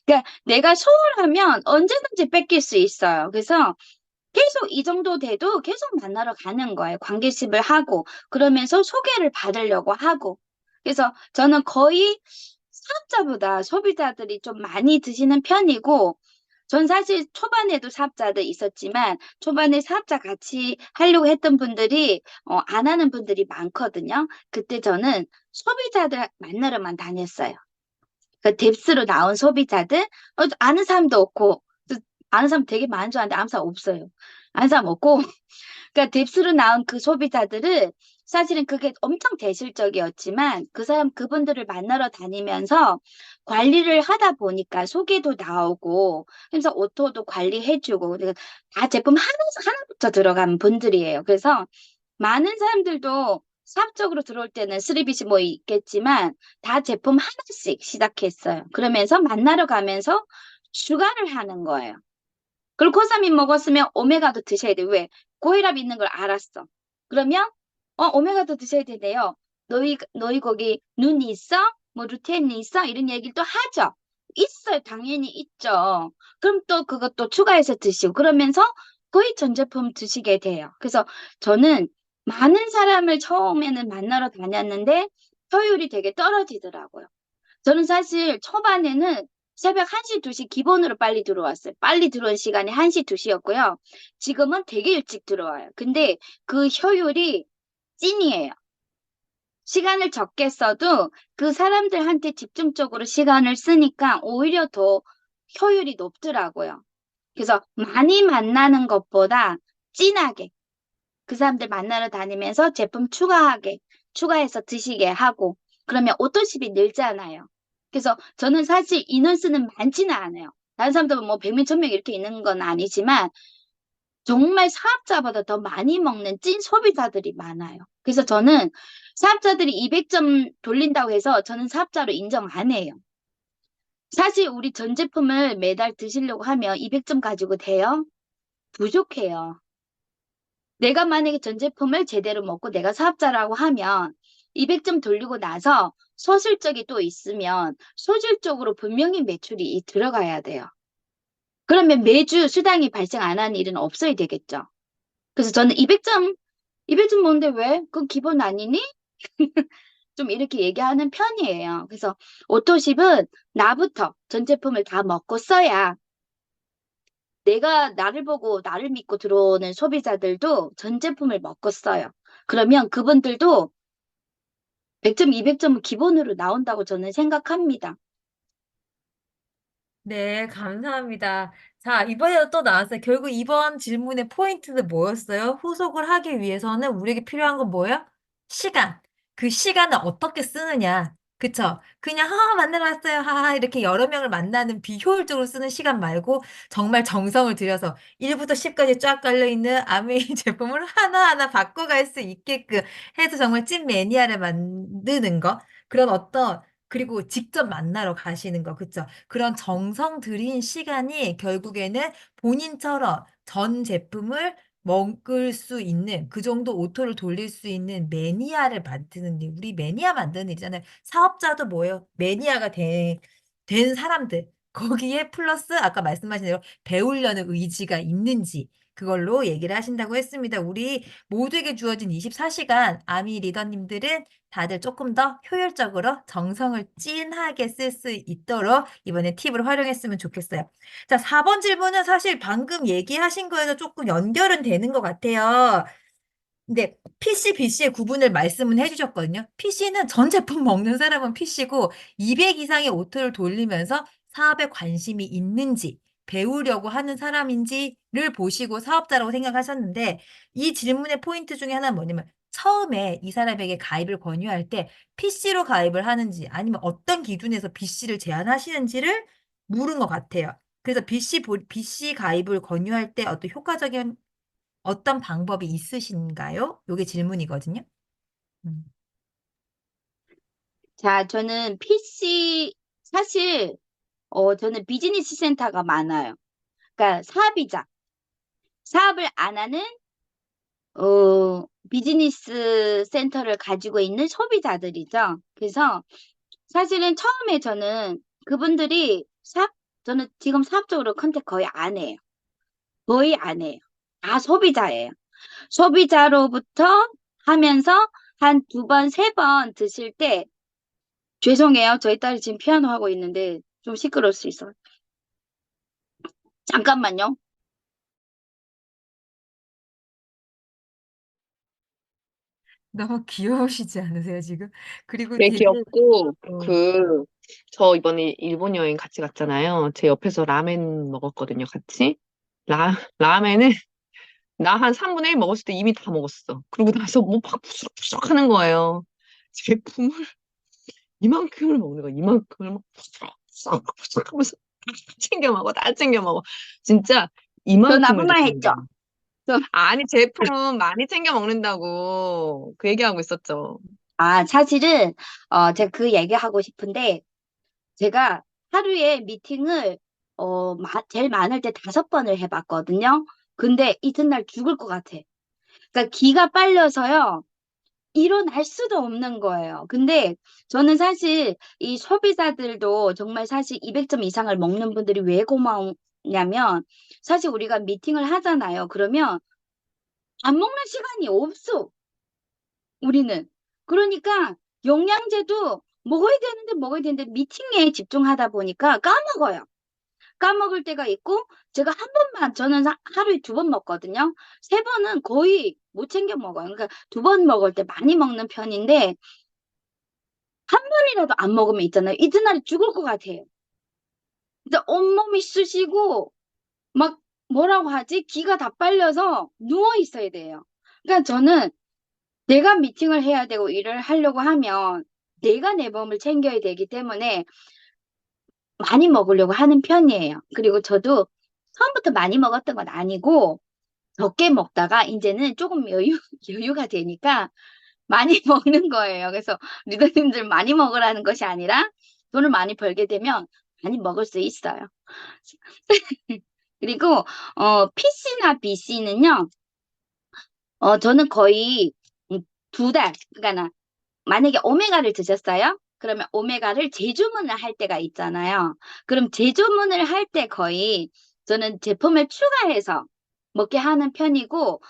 [SPEAKER 2] 그러니까 내가 소홀하면 언제든지 뺏길 수 있어요. 그래서 계속 이 정도 돼도 계속 만나러 가는 거예요. 관계십을 하고, 그러면서 소개를 받으려고 하고. 그래서 저는 거의 사업자보다 소비자들이 좀 많이 드시는 편이고, 전 사실 초반에도 사업자들 있었지만, 초반에 사업자 같이 하려고 했던 분들이, 안 하는 분들이 많거든요. 그때 저는 소비자들 만나러만 다녔어요. 그 뎁스로 나온 소비자들, 아는 사람도 없고, 아는 사람 되게 많은 줄 알았는데 아는 사람 없어요. 아는 사람 없고, 그러니까 뎁스로 나온 그 소비자들은 사실은 그게 엄청 대실적이었지만 그 사람 그분들을 만나러 다니면서 관리를 하다 보니까 소개도 나오고 그래서 오토도 관리해주고 그래서 다 제품 하나부터 들어간 분들이에요. 그래서 많은 사람들도 사업적으로 들어올 때는 쓰리빗이 뭐 있겠지만 다 제품 하나씩 시작했어요. 그러면서 만나러 가면서 주가를 하는 거예요. 그리고 코사민 먹었으면 오메가도 드셔야 돼. 왜? 고혈압 있는 걸 알았어. 그러면 오메가도 드셔야 되네요. 너희 거기 눈이 있어? 뭐 루테인이 있어? 이런 얘기를 또 하죠. 있어요. 당연히 있죠. 그럼 또 그것도 추가해서 드시고 그러면서 거의 전 제품 드시게 돼요. 그래서 저는 많은 사람을 처음에는 만나러 다녔는데 효율이 되게 떨어지더라고요. 저는 사실 초반에는 새벽 1시, 2시 기본으로 빨리 들어왔어요. 빨리 들어온 시간이 1시, 2시였고요. 지금은 되게 일찍 들어와요. 근데 그 효율이 찐이에요. 시간을 적게 써도 그 사람들한테 집중적으로 시간을 쓰니까 오히려 더 효율이 높더라고요. 그래서 많이 만나는 것보다 진하게 그 사람들 만나러 다니면서 제품 추가해서 드시게 하고, 그러면 오토십이 늘잖아요. 그래서 저는 사실 인원수는 많지는 않아요. 다른 사람들은 뭐 100명, 1000명 이렇게 있는 건 아니지만, 정말 사업자보다 더 많이 먹는 찐 소비자들이 많아요. 그래서 저는 사업자들이 200점 돌린다고 해서 저는 사업자로 인정 안 해요. 사실 우리 전 제품을 매달 드시려고 하면 200점 가지고 돼요? 부족해요. 내가 만약에 전 제품을 제대로 먹고 내가 사업자라고 하면 200점 돌리고 나서 소실적이 또 있으면 소질적으로 분명히 매출이 들어가야 돼요. 그러면 매주 수당이 발생 안 하는 일은 없어야 되겠죠. 그래서 저는 200점 먹는데 왜? 그건 기본 아니니? 좀 이렇게 얘기하는 편이에요. 그래서 오토십은 나부터 전 제품을 다 먹고 써야 내가 나를 보고 나를 믿고 들어오는 소비자들도 전 제품을 먹고 써요. 그러면 그분들도 100점, 200점은 기본으로 나온다고 저는 생각합니다.
[SPEAKER 1] 네, 감사합니다. 자, 이번에도 또 나왔어요. 결국 이번 질문의 포인트는 뭐였어요? 후속을 하기 위해서는 우리에게 필요한 건 뭐예요? 시간. 그 시간을 어떻게 쓰느냐. 그쵸? 그냥, 만나러 왔어요. 이렇게 여러 명을 만나는 비효율적으로 쓰는 시간 말고 정말 정성을 들여서 1부터 10까지 쫙 깔려있는 아메이 제품을 하나하나 바꿔갈 수 있게끔 해서 정말 찐 매니아를 만드는 거. 그런 그리고 직접 만나러 가시는 거. 그쵸? 그런 정성 들인 시간이 결국에는 본인처럼 전 제품을 먹을 수 있는 그 정도 오토를 돌릴 수 있는 매니아를 만드는 일. 우리 매니아 만드는 일이잖아요. 사업자도 뭐예요? 매니아가 된 사람들. 거기에 플러스 아까 말씀하신 대로 배우려는 의지가 있는지 그걸로 얘기를 하신다고 했습니다. 우리 모두에게 주어진 24시간 아미 리더님들은 다들 조금 더 효율적으로 정성을 찐하게 쓸 수 있도록 이번에 팁을 활용했으면 좋겠어요. 자, 4번 질문은 사실 방금 얘기하신 거에서 조금 연결은 되는 것 같아요. 근데 PC, BC의 구분을 말씀은 해주셨거든요. PC는 전 제품 먹는 사람은 PC고 200 이상의 오토를 돌리면서 사업에 관심이 있는지 배우려고 하는 사람인지를 보시고 사업자라고 생각하셨는데 이 질문의 포인트 중에 하나는 뭐냐면 처음에 이 사람에게 가입을 권유할 때 PC로 가입을 하는지 아니면 어떤 기준에서 BC를 제한하시는지를 물은 것 같아요. 그래서 BC 가입을 권유할 때 어떤 효과적인 어떤 방법이 있으신가요? 요게 질문이거든요. 음.
[SPEAKER 2] 자, 저는 사실, 저는 비즈니스 센터가 많아요. 그러니까 사업을 안 하는, 비즈니스 센터를 가지고 있는 소비자들이죠. 그래서 사실은 처음에 저는 그분들이 저는 지금 사업적으로 컨택 거의 안 해요. 거의 안 해요. 다 소비자예요. 소비자로부터 하면서 한 두 번, 세 번 드실 때, 죄송해요. 저희 딸이 지금 피아노 하고 있는데 좀 시끄러울 수 있어요. 잠깐만요.
[SPEAKER 1] 너무 귀여우시지 않으세요, 지금? 그리고
[SPEAKER 3] 왜
[SPEAKER 1] 되게,
[SPEAKER 3] 귀엽고,
[SPEAKER 1] 어,
[SPEAKER 3] 저 이번에 일본 여행 같이 갔잖아요. 제 옆에서 라멘 먹었거든요, 같이. 라멘을 나 한 3분의 1 먹었을 때 이미 다 먹었어. 그러고 나서 뭐 막 부스럭부스럭 하는 거예요. 제품을 이만큼을 먹는 거야. 이만큼을 막 부스럭부스럭 부스럭 하면서 다 챙겨 먹어, 다 챙겨 먹어. 진짜
[SPEAKER 2] 저
[SPEAKER 3] 이만큼을 다
[SPEAKER 2] 나쁜 말
[SPEAKER 3] 챙겨
[SPEAKER 2] 했죠?
[SPEAKER 3] 먹어.
[SPEAKER 2] 저,
[SPEAKER 3] 아니, 제품 많이 챙겨 먹는다고 그 얘기하고 있었죠.
[SPEAKER 2] 사실은, 제가 그 얘기하고 싶은데, 제가 하루에 미팅을, 제일 많을 때 5번을 해봤거든요. 근데 이튿날 죽을 것 같아. 그러니까 기가 빨려서요. 일어날 수도 없는 거예요. 근데 저는 사실 이 소비자들도 정말 사실 200점 이상을 먹는 분들이 왜 고마우냐면 사실 우리가 미팅을 하잖아요. 그러면 안 먹는 시간이 없어. 우리는. 그러니까 영양제도 먹어야 되는데 미팅에 집중하다 보니까 까먹어요. 까먹을 때가 있고 제가 한 번만 저는 하루에 2번 먹거든요. 3번은 거의 못 챙겨 먹어요. 그러니까 2번 먹을 때 많이 먹는 편인데 한 번이라도 안 먹으면 있잖아요. 이튿날에 죽을 것 같아요. 진짜 온몸이 쑤시고 막 뭐라고 하지? 기가 다 빨려서 누워 있어야 돼요. 그러니까 저는 내가 미팅을 해야 되고 일을 하려고 하면 내가 내 몸을 챙겨야 되기 때문에 많이 먹으려고 하는 편이에요. 그리고 저도 처음부터 많이 먹었던 건 아니고 적게 먹다가 이제는 조금 여유가 되니까 많이 먹는 거예요. 그래서 리더님들 많이 먹으라는 것이 아니라 돈을 많이 벌게 되면 많이 먹을 수 있어요. 그리고 PC나 BC는요. 저는 거의 2달, 그러니까 만약에 오메가를 드셨어요? 그러면 오메가를 재주문을 할 때가 있잖아요. 그럼 재주문을 할 때 거의 저는 제품을 추가해서 먹게 하는 편이고,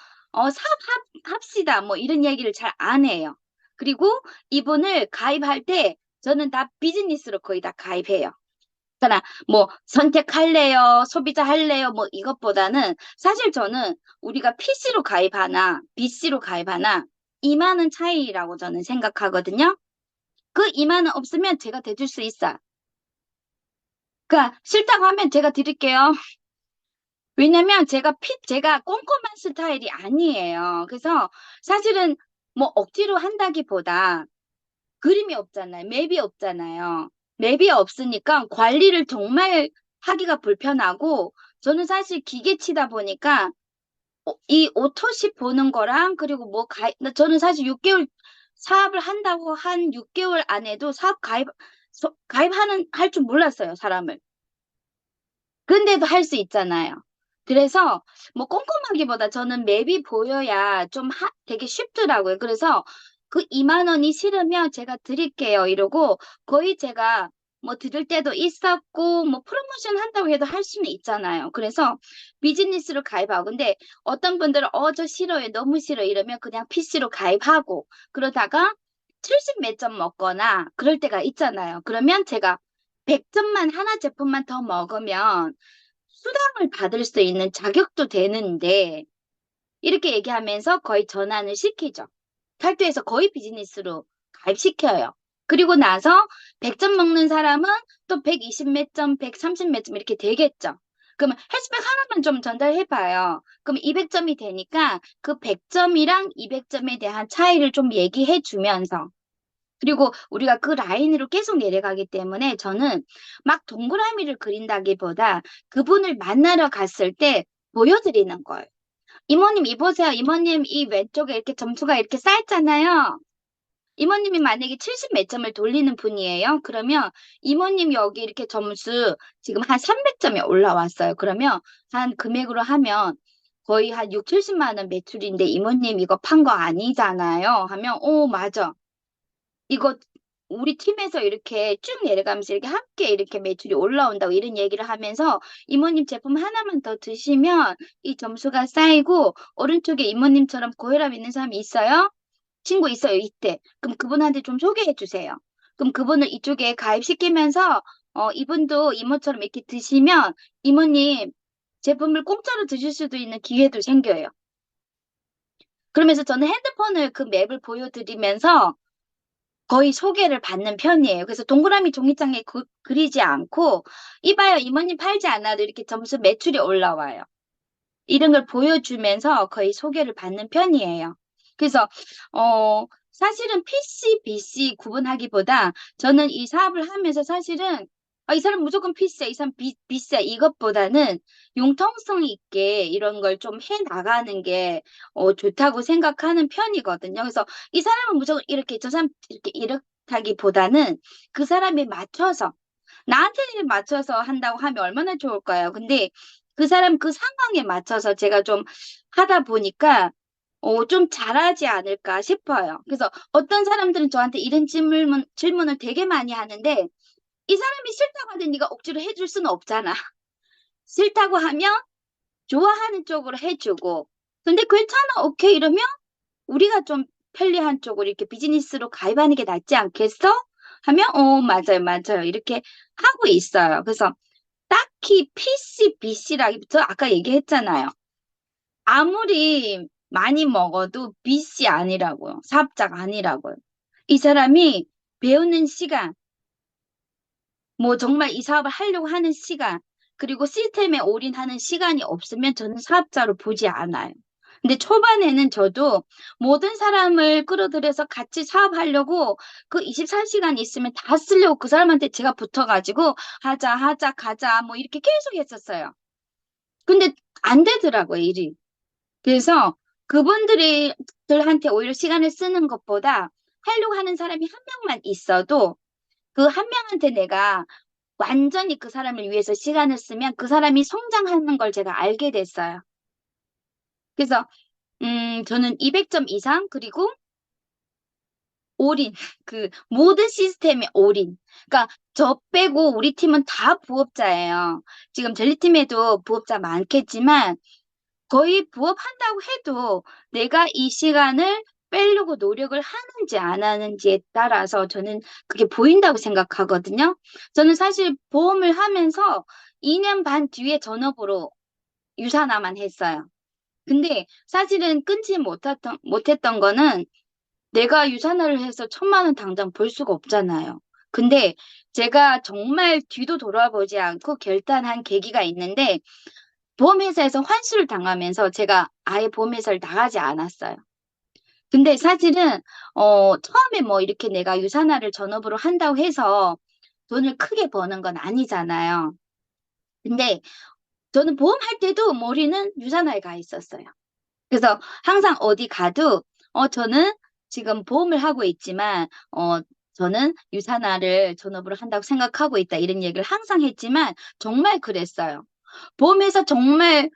[SPEAKER 2] 합시다. 뭐 이런 얘기를 잘 안 해요. 그리고 이분을 가입할 때 저는 다 비즈니스로 거의 다 가입해요. 그러나 뭐 선택할래요, 소비자 할래요, 뭐 이것보다는 사실 저는 우리가 PC로 가입하나 BC로 가입하나 2만 원 차이라고 저는 생각하거든요. 그 2만 원 없으면 제가 대줄 수 있어요. 그러니까 싫다고 하면 제가 드릴게요. 왜냐면 제가 꼼꼼한 스타일이 아니에요. 그래서 사실은 뭐 억지로 한다기보다 그림이 없잖아요. 맵이 없잖아요. 맵이 없으니까 관리를 정말 하기가 불편하고 저는 사실 기계치다 보니까 이 오토십 보는 거랑 그리고 뭐 저는 사실 6개월 사업을 한다고 한 6개월 안에도 사업 할 줄 몰랐어요, 사람을. 근데도 할 수 있잖아요. 그래서 뭐 꼼꼼하기보다 저는 맵이 보여야 좀 되게 쉽더라고요. 그래서 그 2만 원이 싫으면 제가 드릴게요. 이러고 거의 제가 뭐 드릴 때도 있었고 뭐 프로모션 한다고 해도 할 수는 있잖아요. 그래서 비즈니스로 가입하고 근데 어떤 분들은 저 싫어요. 너무 싫어 이러면 그냥 PC로 가입하고 그러다가 70 몇 점 먹거나 그럴 때가 있잖아요. 그러면 제가 100점만 하나 제품만 더 먹으면 수당을 받을 수 있는 자격도 되는데 이렇게 얘기하면서 거의 전환을 시키죠. 탈퇴해서 거의 비즈니스로 가입시켜요. 그리고 나서 100점 먹는 사람은 또 120 몇 점, 130 몇 점 이렇게 되겠죠. 그러면 해시백 하나만 좀 전달해봐요. 그럼 200점이 되니까 그 100점이랑 200점에 대한 차이를 좀 얘기해 주면서 그리고 우리가 그 라인으로 계속 내려가기 때문에 저는 막 동그라미를 그린다기보다 그분을 만나러 갔을 때 보여드리는 거예요. 이모님 이보세요. 이모님 이 왼쪽에 이렇게 점수가 이렇게 쌓였잖아요. 이모님이 만약에 70 몇 점을 돌리는 분이에요. 그러면 이모님 여기 이렇게 점수 지금 한 300점이 올라왔어요. 그러면 한 금액으로 하면 거의 한 6, 70만 원 매출인데 이모님 이거 판 거 아니잖아요. 하면 오, 맞아. 이거 우리 팀에서 이렇게 쭉 내려가면서 이렇게 함께 이렇게 매출이 올라온다고 이런 얘기를 하면서 이모님 제품 하나만 더 드시면 이 점수가 쌓이고 오른쪽에 이모님처럼 고혈압 있는 사람이 있어요? 친구 있어요, 이때. 그럼 그분한테 좀 소개해 주세요. 그럼 그분을 이쪽에 가입시키면서 이분도 이모처럼 이렇게 드시면 이모님 제품을 공짜로 드실 수도 있는 기회도 생겨요. 그러면서 저는 핸드폰을 그 맵을 보여드리면서 거의 소개를 받는 편이에요. 그래서 동그라미 종이장에 그리지 않고 이봐요, 이모님 팔지 않아도 이렇게 점수 매출이 올라와요. 이런 걸 보여주면서 거의 소개를 받는 편이에요. 그래서 사실은 PC, BC 구분하기보다 저는 이 사업을 하면서 사실은 이 사람 무조건 PC야, 이 사람 BC야 이것보다는 융통성 있게 이런 걸 좀 해 나가는 게 좋다고 생각하는 편이거든요. 그래서 이 사람은 무조건 이렇게 저 사람 이렇게 하기보다는 그 사람에 맞춰서 나한테 맞춰서 한다고 하면 얼마나 좋을까요? 근데 그 사람 그 상황에 맞춰서 제가 좀 하다 보니까 좀 잘하지 않을까 싶어요. 그래서 어떤 사람들은 저한테 이런 질문을 되게 많이 하는데 이 사람이 싫다고 하는데 네가 억지로 해줄 수는 없잖아. 싫다고 하면 좋아하는 쪽으로 해주고 근데 괜찮아, 오케이 이러면 우리가 좀 편리한 쪽으로 이렇게 비즈니스로 가입하는 게 낫지 않겠어? 하면 맞아요, 맞아요. 이렇게 하고 있어요. 그래서 딱히 PC, BC라기부터 아까 얘기했잖아요. 아무리 많이 먹어도 BC 아니라고요. 사업자가 아니라고요. 이 사람이 배우는 시간, 뭐 정말 이 사업을 하려고 하는 시간, 그리고 시스템에 올인하는 시간이 없으면 저는 사업자로 보지 않아요. 근데 초반에는 저도 모든 사람을 끌어들여서 같이 사업하려고 그 24시간 있으면 다 쓰려고 그 사람한테 제가 붙어가지고 하자, 하자, 가자, 뭐 이렇게 계속 했었어요. 근데 안 되더라고요, 일이. 그래서 그분들한테 오히려 시간을 쓰는 것보다 하려고 하는 사람이 한 명만 있어도 그 한 명한테 내가 완전히 그 사람을 위해서 시간을 쓰면 그 사람이 성장하는 걸 제가 알게 됐어요. 그래서 저는 200점 이상 그리고 올인 그 모든 시스템에 올인. 그러니까 저 빼고 우리 팀은 다 부업자예요. 지금 젤리팀에도 부업자 많겠지만 거의 부업한다고 해도 내가 이 시간을 빼려고 노력을 하는지 안 하는지에 따라서 저는 그게 보인다고 생각하거든요. 저는 사실 보험을 하면서 2년 반 뒤에 전업으로 유산화만 했어요. 근데 사실은 끊지 못했던 거는 내가 유산화를 해서 1,000만 원 당장 벌 수가 없잖아요. 근데 제가 정말 뒤도 돌아보지 않고 결단한 계기가 있는데 보험회사에서 환수를 당하면서 제가 아예 보험회사를 나가지 않았어요. 근데 사실은 처음에 뭐 이렇게 내가 유산화를 전업으로 한다고 해서 돈을 크게 버는 건 아니잖아요. 근데 저는 보험할 때도 머리는 유산화에 가 있었어요. 그래서 항상 어디 가도 저는 지금 보험을 하고 있지만 저는 유산화를 전업으로 한다고 생각하고 있다 이런 얘기를 항상 했지만 정말 그랬어요. 보험회사 정말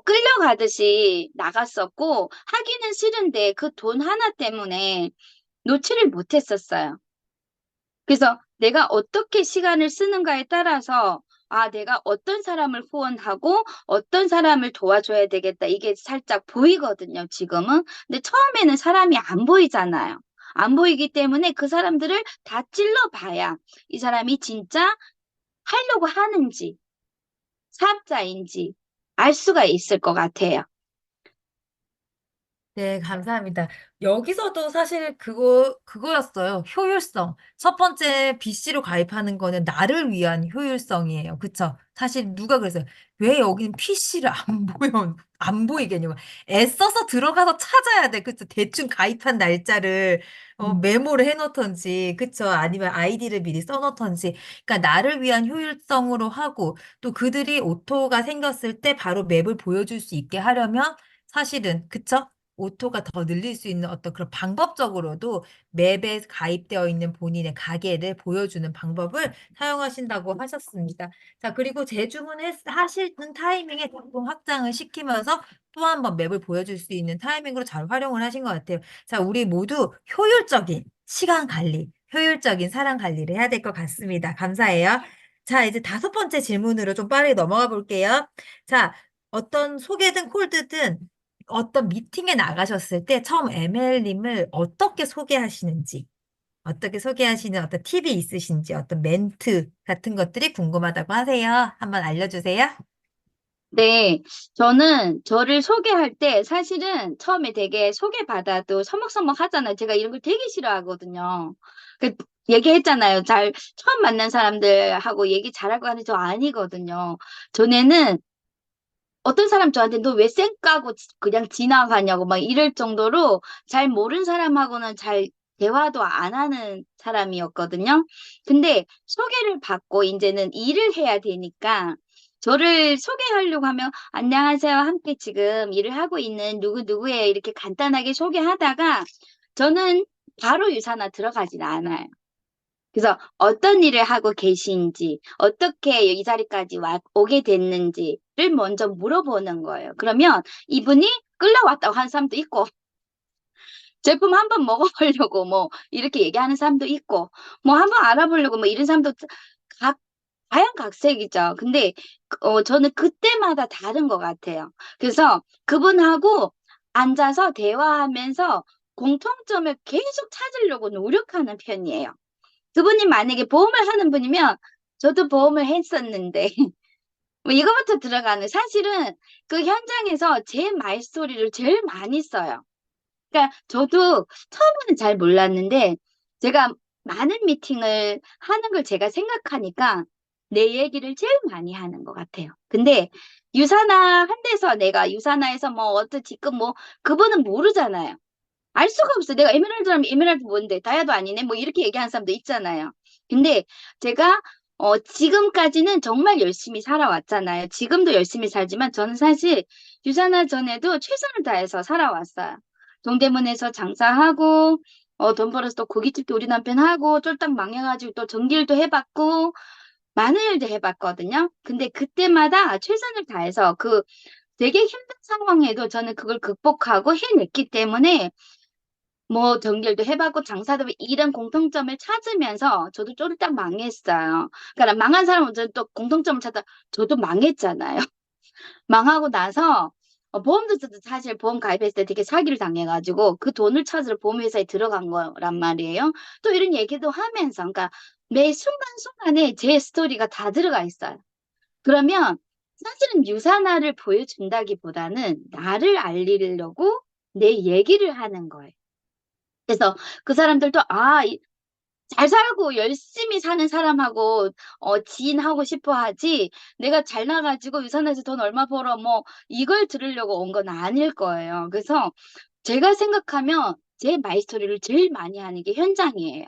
[SPEAKER 2] 끌려가듯이 나갔었고 하기는 싫은데 그 돈 하나 때문에 놓지를 못했었어요. 그래서 내가 어떻게 시간을 쓰는가에 따라서 내가 어떤 사람을 후원하고 어떤 사람을 도와줘야 되겠다. 이게 살짝 보이거든요, 지금은. 근데 처음에는 사람이 안 보이잖아요. 안 보이기 때문에 그 사람들을 다 찔러봐야 이 사람이 진짜 하려고 하는지 사업자인지 알 수가 있을 것 같아요.
[SPEAKER 1] 네, 감사합니다. 여기서도 사실 그거였어요. 효율성. 첫 번째 BC로 가입하는 거는 나를 위한 효율성이에요. 그쵸? 사실 누가 그랬어요. 왜 여기는 PC를 안 보여, 안 보이겠냐고. 애써서 들어가서 찾아야 돼. 그쵸? 대충 가입한 날짜를
[SPEAKER 2] 음.
[SPEAKER 1] 메모를 해놓던지, 그쵸? 아니면 아이디를 미리 써놓던지. 그러니까 나를 위한 효율성으로 하고, 또 그들이 오토가 생겼을 때 바로 맵을 보여줄 수 있게 하려면 사실은, 그쵸? 오토가 더 늘릴 수 있는 어떤 그런 방법적으로도 맵에 가입되어 있는 본인의 가게를 보여주는 방법을 사용하신다고 하셨습니다. 자, 그리고 하시는 타이밍에 조금 확장을 시키면서 또 한 번 맵을 보여줄 수 있는 타이밍으로 잘 활용을 하신 것 같아요. 자, 우리 모두 효율적인 시간 관리, 효율적인 사람 관리를 해야 될 것 같습니다. 감사해요. 자, 이제 다섯 번째 질문으로 좀 빠르게 넘어가 볼게요. 자, 어떤 소개든 콜드든 어떤 미팅에 나가셨을 때 처음 ML님을 어떻게 소개하시는 어떤 팁이 있으신지, 어떤 멘트 같은 것들이 궁금하다고 하세요. 한번 알려주세요.
[SPEAKER 2] 네, 저는 저를 소개할 때 사실은 처음에 되게 소개받아도 서먹서먹 하잖아요. 제가 이런 걸 되게 싫어하거든요. 그 얘기했잖아요. 처음 만난 사람들하고 얘기 잘하고 하는 저 아니거든요. 전에는 어떤 사람 저한테 너 왜 쌩까고 그냥 지나가냐고 막 이럴 정도로 잘 모르는 사람하고는 잘 대화도 안 하는 사람이었거든요. 근데 소개를 받고 이제는 일을 해야 되니까 저를 소개하려고 하면 안녕하세요. 함께 지금 일을 하고 있는 누구누구예요. 이렇게 간단하게 소개하다가 저는 바로 유사나 들어가진 않아요. 그래서 어떤 일을 하고 계신지, 어떻게 이 자리까지 오게 됐는지를 먼저 물어보는 거예요. 그러면 이분이 끌려왔다고 하는 사람도 있고, 제품 한번 먹어보려고 뭐 이렇게 얘기하는 사람도 있고, 뭐 한번 알아보려고 뭐 이런 사람도 각, 다양각색이죠. 근데 저는 그때마다 다른 것 같아요. 그래서 그분하고 앉아서 대화하면서 공통점을 계속 찾으려고 노력하는 편이에요. 그분이 만약에 보험을 하는 분이면 저도 보험을 했었는데 뭐 이거부터 들어가는 사실은 그 현장에서 제 말소리를 제일 많이 써요. 그러니까 저도 처음에는 잘 몰랐는데 제가 많은 미팅을 하는 걸 제가 생각하니까 내 얘기를 제일 많이 하는 것 같아요. 근데 유사나 한 데서 내가 유사나에서 뭐 지금 뭐 그분은 모르잖아요. 알 수가 없어. 내가 에메랄드라면 에메랄드 뭔데? 다이아도 아니네? 뭐 이렇게 얘기하는 사람도 있잖아요. 근데 제가 지금까지는 정말 열심히 살아왔잖아요. 지금도 열심히 살지만 저는 사실 유산화 전에도 최선을 다해서 살아왔어요. 동대문에서 장사하고 돈 벌어서 또 고깃집도 우리 남편 하고 쫄딱 망해가지고 또 전기일도 해봤고 많은 일도 해봤거든요. 근데 그때마다 최선을 다해서 되게 힘든 상황에도 저는 그걸 극복하고 해냈기 때문에 뭐 전결도 해봤고 장사도 이런 공통점을 찾으면서 저도 쫄딱 망했어요. 그러니까 망한 사람은 또 공통점을 찾아 저도 망했잖아요. 망하고 나서 보험도 저도 사실 보험 가입했을 때 되게 사기를 당해가지고 그 돈을 찾으러 보험회사에 들어간 거란 말이에요. 또 이런 얘기도 하면서 그러니까 매 순간순간에 제 스토리가 다 들어가 있어요. 그러면 사실은 유사나를 보여준다기보다는 나를 알리려고 내 얘기를 하는 거예요. 그래서 그 사람들도 잘 살고 열심히 사는 사람하고 지인하고 싶어 하지 내가 잘 나가지고 유산에서 돈 얼마 벌어 뭐 이걸 들으려고 온 건 아닐 거예요. 그래서 제가 생각하면 제 마이스토리를 제일 많이 하는 게 현장이에요.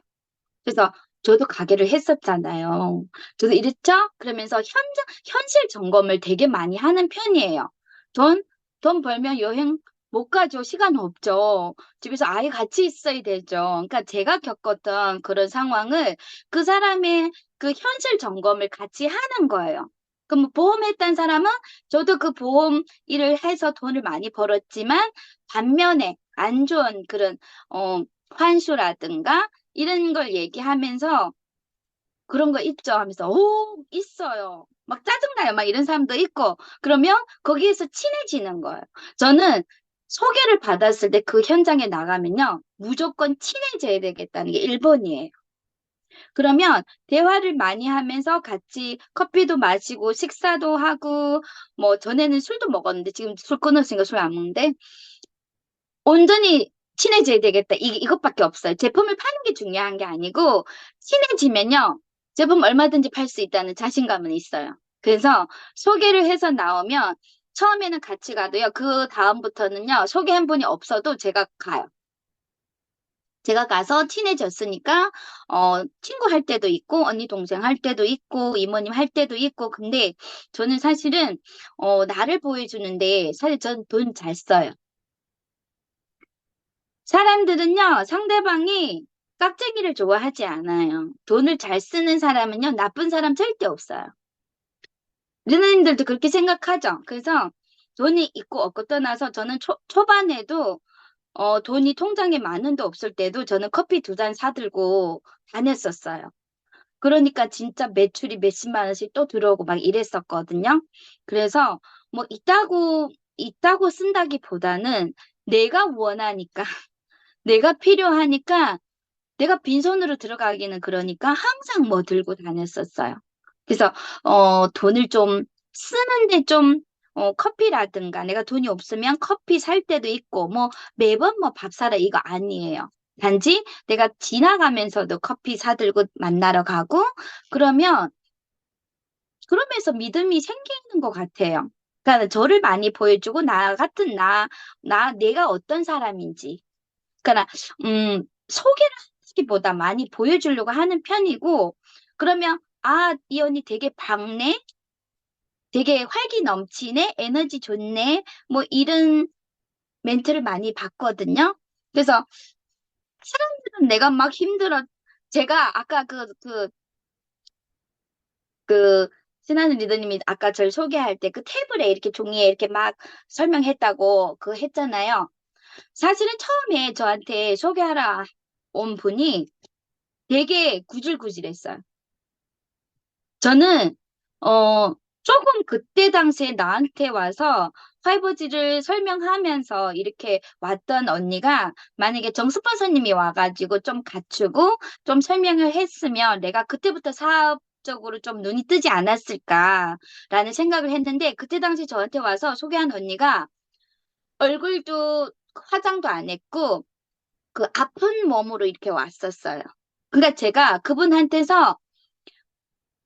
[SPEAKER 2] 그래서 저도 가게를 했었잖아요. 저도 이랬죠? 그러면서 현실 점검을 되게 많이 하는 편이에요. 돈, 돈 벌면 여행 못 가죠. 시간 없죠. 집에서 아이 같이 있어야 되죠. 그러니까 제가 겪었던 그런 상황을 그 사람의 그 현실 점검을 같이 하는 거예요. 그럼 뭐 보험했던 사람은 저도 그 보험 일을 해서 돈을 많이 벌었지만 반면에 안 좋은 그런 환수라든가 이런 걸 얘기하면서 그런 거 있죠 하면서 있어요. 막 짜증나요. 막 이런 사람도 있고 그러면 거기에서 친해지는 거예요. 저는 소개를 받았을 때 그 현장에 나가면요. 무조건 친해져야 되겠다는 게 1번이에요. 그러면 대화를 많이 하면서 같이 커피도 마시고 식사도 하고 뭐 전에는 술도 먹었는데 지금 술 끊었으니까 술 안 먹는데 온전히 친해져야 되겠다. 이것밖에 없어요. 제품을 파는 게 중요한 게 아니고, 친해지면요, 제품 얼마든지 팔 수 있다는 자신감은 있어요. 그래서 소개를 해서 나오면, 처음에는 같이 가도요, 그 다음부터는요, 소개한 분이 없어도 제가 가요. 제가 가서 친해졌으니까 친구 할 때도 있고 언니 동생 할 때도 있고 이모님 할 때도 있고 근데 저는 사실은 나를 보여주는데 사실 전 돈 잘 써요. 사람들은요 상대방이 깍쟁이를 좋아하지 않아요. 돈을 잘 쓰는 사람은요 나쁜 사람 절대 없어요. 누나님들도 그렇게 생각하죠. 그래서 돈이 있고 없고 떠나서 저는 초반에도 돈이 통장에 만 원도 없을 때도 저는 커피 두 잔 사들고 다녔었어요. 그러니까 진짜 매출이 몇십만 원씩 또 들어오고 막 이랬었거든요. 그래서 뭐 있다고 쓴다기보다는 내가 원하니까, 내가 필요하니까, 내가 빈손으로 들어가기는 그러니까 항상 뭐 들고 다녔었어요. 그래서 돈을 좀 쓰는데 좀 커피라든가 내가 돈이 없으면 커피 살 때도 있고 뭐 매번 뭐 밥 사라 이거 아니에요. 단지 내가 지나가면서도 커피 사들고 만나러 가고 그러면 그러면서 믿음이 생기는 것 같아요. 그러니까 저를 많이 보여주고 나 같은 내가 어떤 사람인지. 그러니까 소개를 하기보다 많이 보여주려고 하는 편이고 그러면 이 언니 되게 밝네, 되게 활기 넘치네, 에너지 좋네, 뭐 이런 멘트를 많이 받거든요. 그래서 사람들은 내가 막 힘들어. 제가 아까 신하는 리더님이 아까 저를 소개할 때 그 테이블에 이렇게 종이에 이렇게 막 설명했다고 했잖아요. 사실은 처음에 저한테 소개하러 온 분이 되게 구질구질했어요. 저는 조금 그때 당시에 나한테 와서 5G를 설명하면서 이렇게 왔던 언니가 만약에 정스폰서님이 와가지고 좀 갖추고 좀 설명을 했으면 내가 그때부터 사업적으로 좀 눈이 뜨지 않았을까라는 생각을 했는데 그때 당시 저한테 와서 소개한 언니가 얼굴도 화장도 안 했고 그 아픈 몸으로 이렇게 왔었어요. 그러니까 제가 그분한테서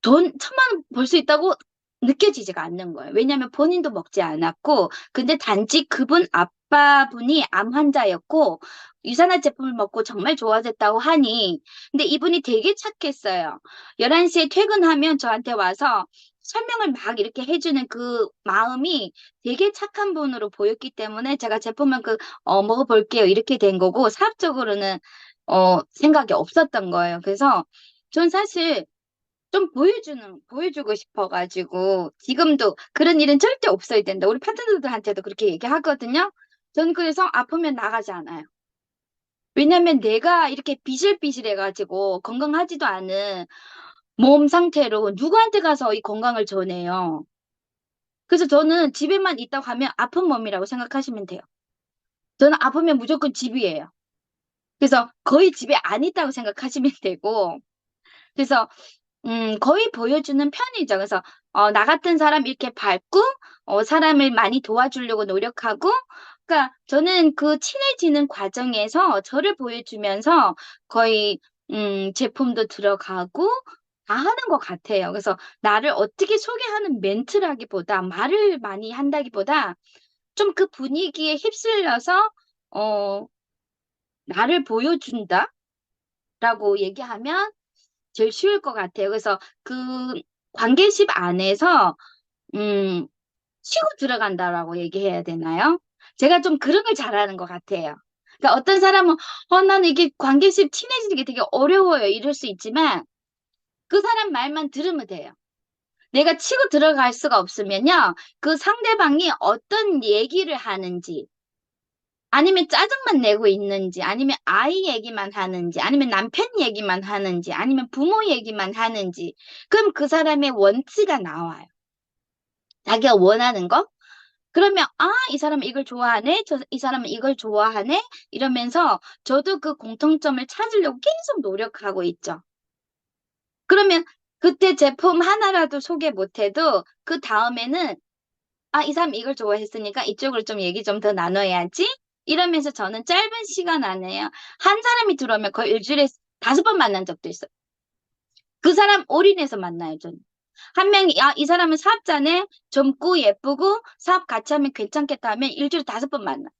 [SPEAKER 2] 돈 천만 원 벌 수 있다고 느껴지지가 않는 거예요. 왜냐하면 본인도 먹지 않았고, 근데 단지 그분 아빠분이 암 환자였고, 유산화 제품을 먹고 정말 좋아졌다고 하니, 근데 이분이 되게 착했어요. 11시에 퇴근하면 저한테 와서 설명을 막 이렇게 해주는 그 마음이 되게 착한 분으로 보였기 때문에 제가 제품을 먹어볼게요. 이렇게 된 거고, 사업적으로는, 생각이 없었던 거예요. 그래서 전 사실 좀 보여주고 싶어가지고, 지금도 그런 일은 절대 없어야 된다. 우리 파트너들한테도 그렇게 얘기하거든요. 저는 그래서 아프면 나가지 않아요. 왜냐면 내가 이렇게 비실비실해가지고 건강하지도 않은 몸 상태로 누구한테 가서 이 건강을 전해요. 그래서 저는 집에만 있다고 하면 아픈 몸이라고 생각하시면 돼요. 저는 아프면 무조건 집이에요. 그래서 거의 집에 안 있다고 생각하시면 되고, 그래서 거의 보여주는 편이죠. 그래서, 나 같은 사람 이렇게 밝고, 사람을 많이 도와주려고 노력하고, 그러니까 저는 그 친해지는 과정에서 저를 보여주면서 거의, 제품도 들어가고, 다 하는 것 같아요. 그래서 나를 어떻게 소개하는 멘트라기보다, 말을 많이 한다기보다, 좀 그 분위기에 휩쓸려서, 어, 나를 보여준다라고 얘기하면 제일 쉬울 것 같아요. 그래서 그 관계십 안에서 음, 치고 들어간다라고 얘기해야 되나요? 제가 좀 그런 걸 잘하는 것 같아요. 그러니까 어떤 사람은 나는 이게 관계십 친해지는 게 되게 어려워요. 이럴 수 있지만 그 사람 말만 들으면 돼요. 내가 치고 들어갈 수가 없으면요. 그 상대방이 어떤 얘기를 하는지 아니면 짜증만 내고 있는지, 아니면 아이 얘기만 하는지, 아니면 남편 얘기만 하는지, 아니면 부모 얘기만 하는지, 그럼 그 사람의 원치가 나와요. 자기가 원하는 거? 그러면, 이 사람은 이걸 좋아하네? 이 사람은 이걸 좋아하네? 이러면서 저도 그 공통점을 찾으려고 계속 노력하고 있죠. 그러면 그때 제품 하나라도 소개 못해도 그 다음에는 이 사람 이걸 좋아했으니까 이쪽으로 좀 얘기 좀 더 나눠야지. 이러면서 저는 짧은 시간 안에요. 한 사람이 들어오면 거의 일주일에 5번 만난 적도 있어요. 그 사람 올인해서 만나요, 저는. 한 명이, 이 사람은 사업자네, 젊고 예쁘고 사업 같이 하면 괜찮겠다 하면 일주일에 5번 만나.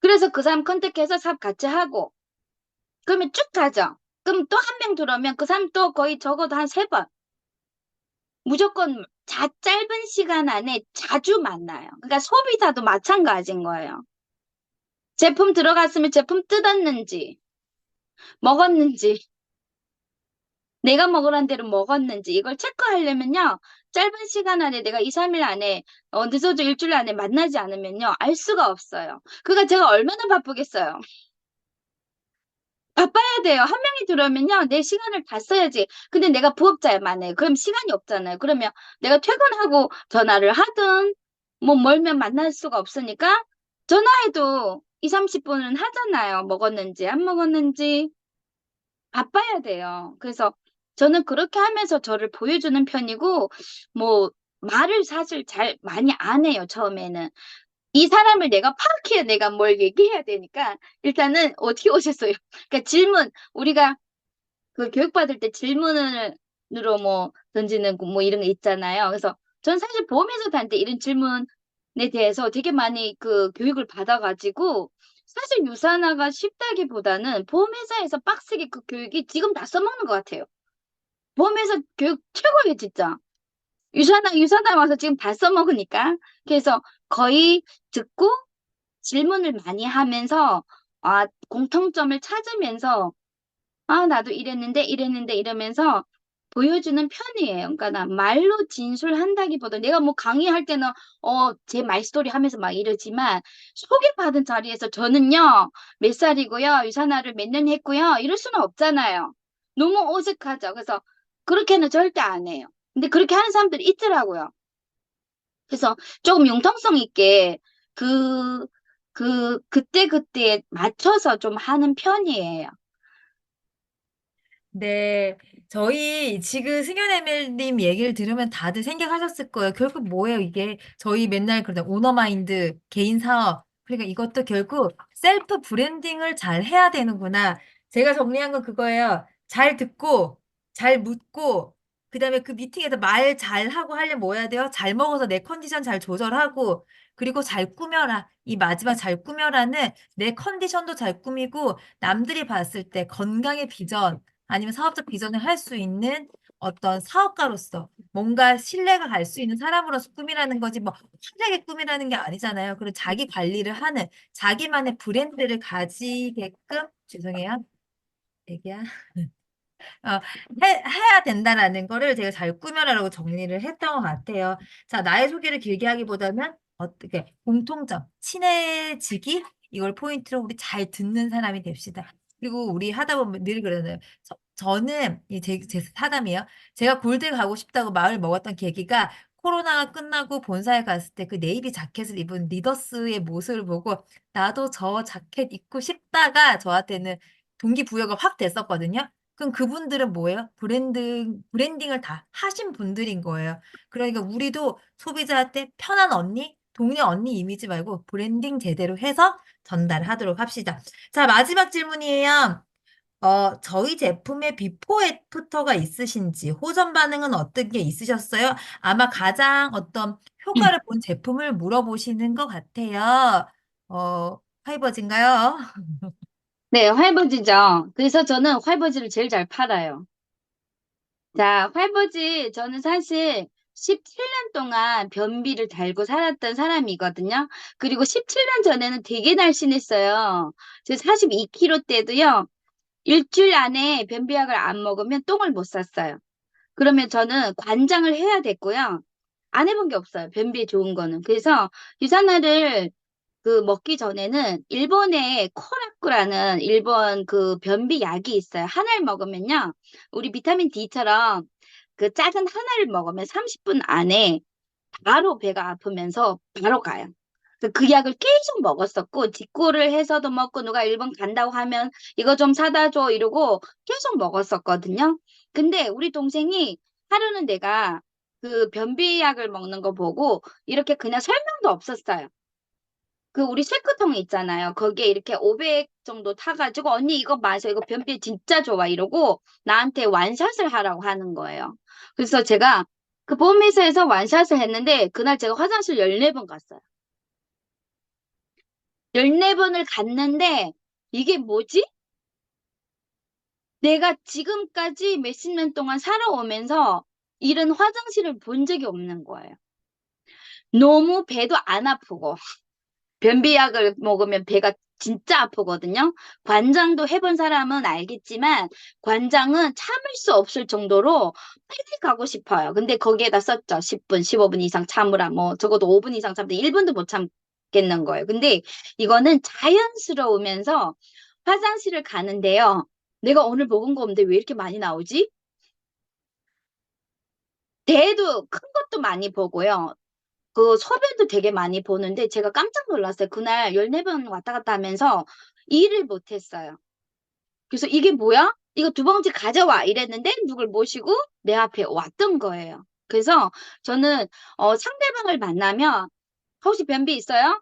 [SPEAKER 2] 그래서 그 사람 컨택해서 사업 같이 하고, 그러면 쭉 가죠. 그럼 또 한 명 들어오면 그 사람 또 거의 적어도 한 3번. 무조건 짧은 시간 안에 자주 만나요. 그러니까 소비자도 마찬가지인 거예요. 제품 들어갔으면 제품 뜯었는지, 먹었는지, 내가 먹으란 대로 먹었는지, 이걸 체크하려면요. 짧은 시간 안에 내가 2, 3일 안에, 늦어도 일주일 안에 만나지 않으면요. 알 수가 없어요. 그러니까 제가 얼마나 바쁘겠어요. 바빠야 돼요. 한 명이 들어오면요. 내 시간을 다 써야지. 근데 내가 부업자야만 해. 그럼 시간이 없잖아요. 그러면 내가 퇴근하고 전화를 하든, 뭐 멀면 만날 수가 없으니까 전화해도 2, 30분은 하잖아요. 먹었는지, 안 먹었는지. 바빠야 돼요. 그래서 저는 그렇게 하면서 저를 보여주는 편이고, 뭐, 말을 사실 잘 많이 안 해요, 처음에는. 이 사람을 내가 파악해야 내가 뭘 얘기해야 되니까, 일단은 어떻게 오셨어요? 그러니까 질문, 우리가 그 교육받을 때 질문으로 뭐 던지는 뭐 이런 게 있잖아요. 그래서 전 사실 보험회사한테 이런 질문에 대해서 되게 많이 그 교육을 받아가지고 사실 유산화가 쉽다기보다는 보험회사에서 빡세게 그 교육이 지금 다 써먹는 것 같아요. 보험회사 교육 최고예요, 진짜. 유산화 와서 지금 다 써먹으니까. 그래서 거의 듣고 질문을 많이 하면서 공통점을 찾으면서 나도 이랬는데 이러면서 보여주는 편이에요. 그러니까 나 말로 진술한다기보다 내가 뭐 강의할 때는 제 말스토리 하면서 막 이러지만 소개받은 자리에서 저는요, 몇 살이고요, 유산화를 몇 년 했고요, 이럴 수는 없잖아요. 너무 어색하죠. 그래서 그렇게는 절대 안 해요. 근데 그렇게 하는 사람들이 있더라고요. 그래서 조금 융통성 있게 그, 그때그때에 맞춰서 좀 하는 편이에요.
[SPEAKER 1] 네, 저희 지금 승연애멜님 얘기를 들으면 다들 생각하셨을 거예요. 결국 뭐예요, 이게? 저희 맨날 그러다 오너마인드, 개인 사업. 그러니까 이것도 결국 셀프 브랜딩을 잘 해야 되는구나. 제가 정리한 건 그거예요. 잘 듣고, 잘 묻고, 그다음에 그 미팅에서 말 잘하고 하려면 뭐 해야 돼요? 잘 먹어서 내 컨디션 잘 조절하고, 그리고 잘 꾸며라. 이 마지막 잘 꾸며라는 내 컨디션도 잘 꾸미고, 남들이 봤을 때 건강의 비전, 아니면 사업적 비전을 할 수 있는 어떤 사업가로서 뭔가 신뢰가 갈 수 있는 사람으로서 꿈이라는 거지 뭐 확실하게 꿈이라는 게 아니잖아요. 그리고 자기 관리를 하는 자기만의 브랜드를 가지게끔 죄송해요. 애기야. 어, 해야 된다라는 거를 제가 잘 꾸며라라고 정리를 했던 것 같아요. 자, 나의 소개를 길게 하기보다는 어떻게 공통점, 친해지기 이걸 포인트로 우리 잘 듣는 사람이 됩시다. 그리고 우리 하다 보면 늘 그러잖아요. 저는 제 사담이에요. 제가 골드 가고 싶다고 마음을 먹었던 계기가 코로나가 끝나고 본사에 갔을 때 그 네이비 자켓을 입은 리더스의 모습을 보고 나도 저 자켓 입고 싶다가 저한테는 동기부여가 확 됐었거든요. 그럼 그분들은 뭐예요? 브랜딩을 다 하신 분들인 거예요. 그러니까 우리도 소비자한테 편한 언니, 동네 언니 이미지 말고 브랜딩 제대로 해서 전달하도록 합시다. 자, 마지막 질문이에요. 저희 제품에 비포 애프터가 있으신지, 호전 반응은 어떤 게 있으셨어요? 아마 가장 어떤 효과를 본 제품을 물어보시는 것 같아요. 파이버진가요?
[SPEAKER 2] 네, 활버지죠. 그래서 저는 활버지를 제일 잘 팔아요. 자, 활버지, 저는 사실 17년 동안 변비를 달고 살았던 사람이거든요. 그리고 17년 전에는 되게 날씬했어요. 제 42kg 때도요, 일주일 안에 변비약을 안 먹으면 똥을 못 쌌어요. 그러면 저는 관장을 해야 됐고요. 안 해본 게 없어요. 변비에 좋은 거는. 그래서 유산화를 그 먹기 전에는 일본의 코라쿠라는 일본 그 변비 약이 있어요. 하나를 먹으면요. 우리 비타민 D처럼 그 작은 하나를 먹으면 30분 안에 바로 배가 아프면서 바로 가요. 그 약을 계속 먹었었고, 직구를 해서도 먹고, 누가 일본 간다고 하면 이거 좀 사다 줘 이러고 계속 먹었었거든요. 근데 우리 동생이 하루는 내가 그 변비약을 먹는 거 보고 이렇게 그냥 설명도 없었어요. 그 우리 체크통 있잖아요. 거기에 이렇게 500 정도 타가지고 언니 이거 마셔. 이거 변비에 진짜 좋아. 이러고 나한테 완샷을 하라고 하는 거예요. 그래서 제가 그 보험회사에서 완샷을 했는데 그날 제가 화장실 14번 갔어요. 14번을 갔는데 이게 뭐지? 내가 지금까지 몇십 년 동안 살아오면서 이런 화장실을 본 적이 없는 거예요. 너무 배도 안 아프고 변비약을 먹으면 배가 진짜 아프거든요. 관장도 해본 사람은 알겠지만 관장은 참을 수 없을 정도로 빨리 가고 싶어요. 근데 거기에다 썼죠. 10분, 15분 이상 참으라. 뭐 적어도 5분 이상 참는데 1분도 못 참겠는 거예요. 근데 이거는 자연스러우면서 화장실을 가는데요. 내가 오늘 먹은 거 없는데 왜 이렇게 많이 나오지? 대도 큰 것도 많이 보고요. 그 소변도 되게 많이 보는데 제가 깜짝 놀랐어요. 그날 14번 왔다 갔다 하면서 일을 못했어요. 그래서 이게 뭐야? 이거 2봉지 가져와 이랬는데 누굴 모시고 내 앞에 왔던 거예요. 그래서 저는 상대방을 만나면 혹시 변비 있어요?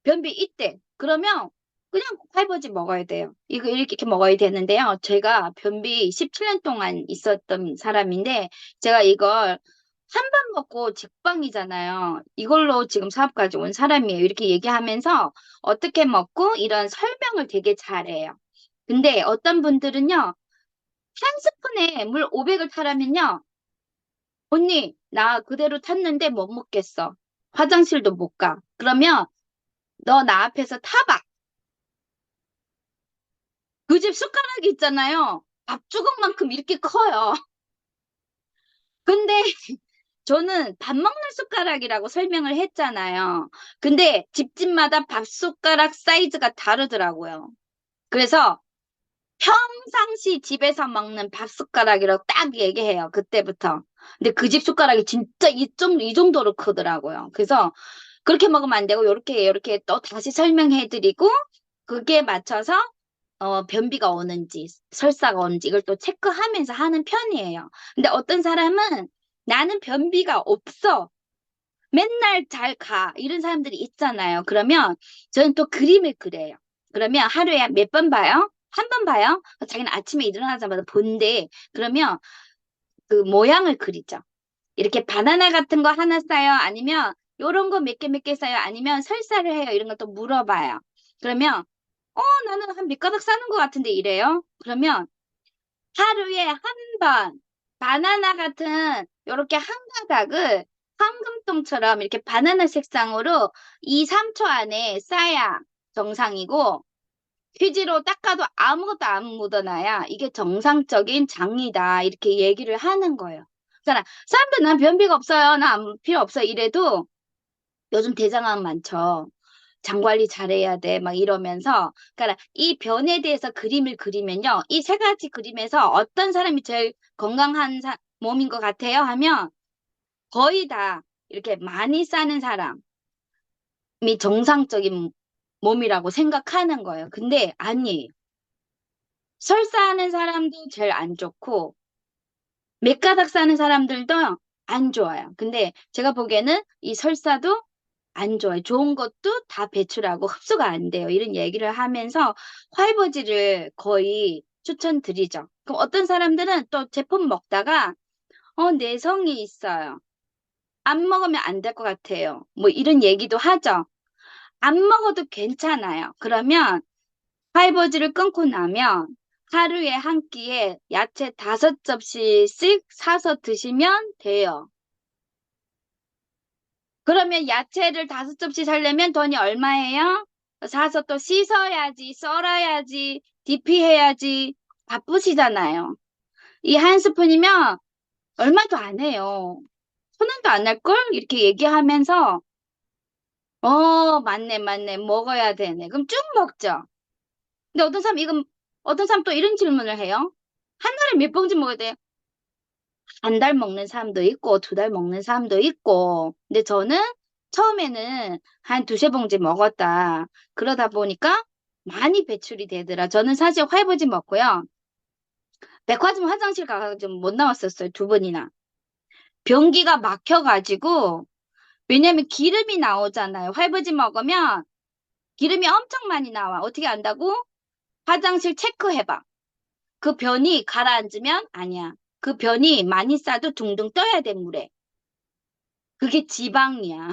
[SPEAKER 2] 변비 있대. 그러면 그냥 팔보지 먹어야 돼요. 이거 이렇게 먹어야 되는데요. 제가 변비 17년 동안 있었던 사람인데 제가 이걸 한 번 먹고 직방이잖아요. 이걸로 지금 사업까지 온 사람이에요. 이렇게 얘기하면서 어떻게 먹고 이런 설명을 되게 잘해요. 근데 어떤 분들은요, 한 스푼에 물 500을 타라면요, 언니, 나 그대로 탔는데 못 먹겠어. 화장실도 못 가. 그러면 너 나 앞에서 타봐. 그 집 숟가락이 있잖아요. 밥 조각만큼 이렇게 커요. 근데 저는 밥 먹는 숟가락이라고 설명을 했잖아요. 근데 집집마다 밥 숟가락 사이즈가 다르더라고요. 그래서 평상시 집에서 먹는 밥 숟가락이라고 딱 얘기해요. 그때부터. 근데 그 집 숟가락이 진짜 이 정도로 크더라고요. 그래서 그렇게 먹으면 안 되고 요렇게 또 다시 설명해 드리고 그게 맞춰서 변비가 오는지 설사가 오는지 이걸 또 체크하면서 하는 편이에요. 근데 어떤 사람은 나는 변비가 없어. 맨날 잘 가. 이런 사람들이 있잖아요. 그러면 저는 또 그림을 그려요. 그러면 하루에 몇 번 봐요? 한 번 봐요? 자기는 아침에 일어나자마자 본대. 그러면 그 모양을 그리죠. 이렇게 바나나 같은 거 하나 싸요? 아니면 요런 거 몇 개 싸요? 아니면 설사를 해요? 이런 걸 또 물어봐요. 그러면 나는 한 몇 가닥 싸는 것 같은데 이래요? 그러면 하루에 한 번 바나나 같은 요렇게 한 가닥을 황금똥처럼 이렇게 바나나 색상으로 2, 3초 안에 싸야 정상이고 휴지로 닦아도 아무것도 안 묻어나야 이게 정상적인 장이다 이렇게 얘기를 하는 거예요. 그러니까 사람들 난 변비가 없어요. 나 필요 없어 이래도 요즘 대장암 많죠. 장 관리 잘해야 돼. 막 이러면서. 그러니까 이 변에 대해서 그림을 그리면요. 이 세 가지 그림에서 어떤 사람이 제일 건강한 몸인 것 같아요? 하면 거의 다 이렇게 많이 싸는 사람이 정상적인 몸이라고 생각하는 거예요. 근데 아니에요. 설사하는 사람도 제일 안 좋고 몇 가닥 싸는 사람들도 안 좋아요. 근데 제가 보기에는 이 설사도 안 좋아요. 좋은 것도 다 배출하고 흡수가 안 돼요. 이런 얘기를 하면서 화이버지를 거의 추천드리죠. 그럼 어떤 사람들은 또 제품 먹다가 내성이 있어요. 안 먹으면 안 될 것 같아요. 뭐 이런 얘기도 하죠. 안 먹어도 괜찮아요. 그러면 화이버지를 끊고 나면 하루에 한 끼에 야채 5접시씩 사서 드시면 돼요. 그러면 야채를 5접시 사려면 돈이 얼마예요? 사서 또 씻어야지, 썰어야지, 디피해야지 바쁘시잖아요. 이 한 스푼이면 얼마도 안 해요. 1,000원도 안 할걸? 이렇게 얘기하면서 맞네, 맞네. 먹어야 되네. 그럼 쭉 먹죠. 근데 어떤 사람 또 이런 질문을 해요. 한 달에 몇 봉지 먹어야 돼요? 한 달 먹는 사람도 있고, 2달 먹는 사람도 있고. 근데 저는 처음에는 한 두세 봉지 먹었다. 그러다 보니까 많이 배출이 되더라. 저는 사실 화이버지 먹고요. 백화점 화장실 가서 못 나왔었어요. 2번이나. 변기가 막혀가지고, 왜냐면 기름이 나오잖아요. 화이버지 먹으면 기름이 엄청 많이 나와. 어떻게 안다고? 화장실 체크해봐. 그 변이 가라앉으면 아니야. 그 변이 많이 싸도 둥둥 떠야 돼, 물에. 그게 지방이야.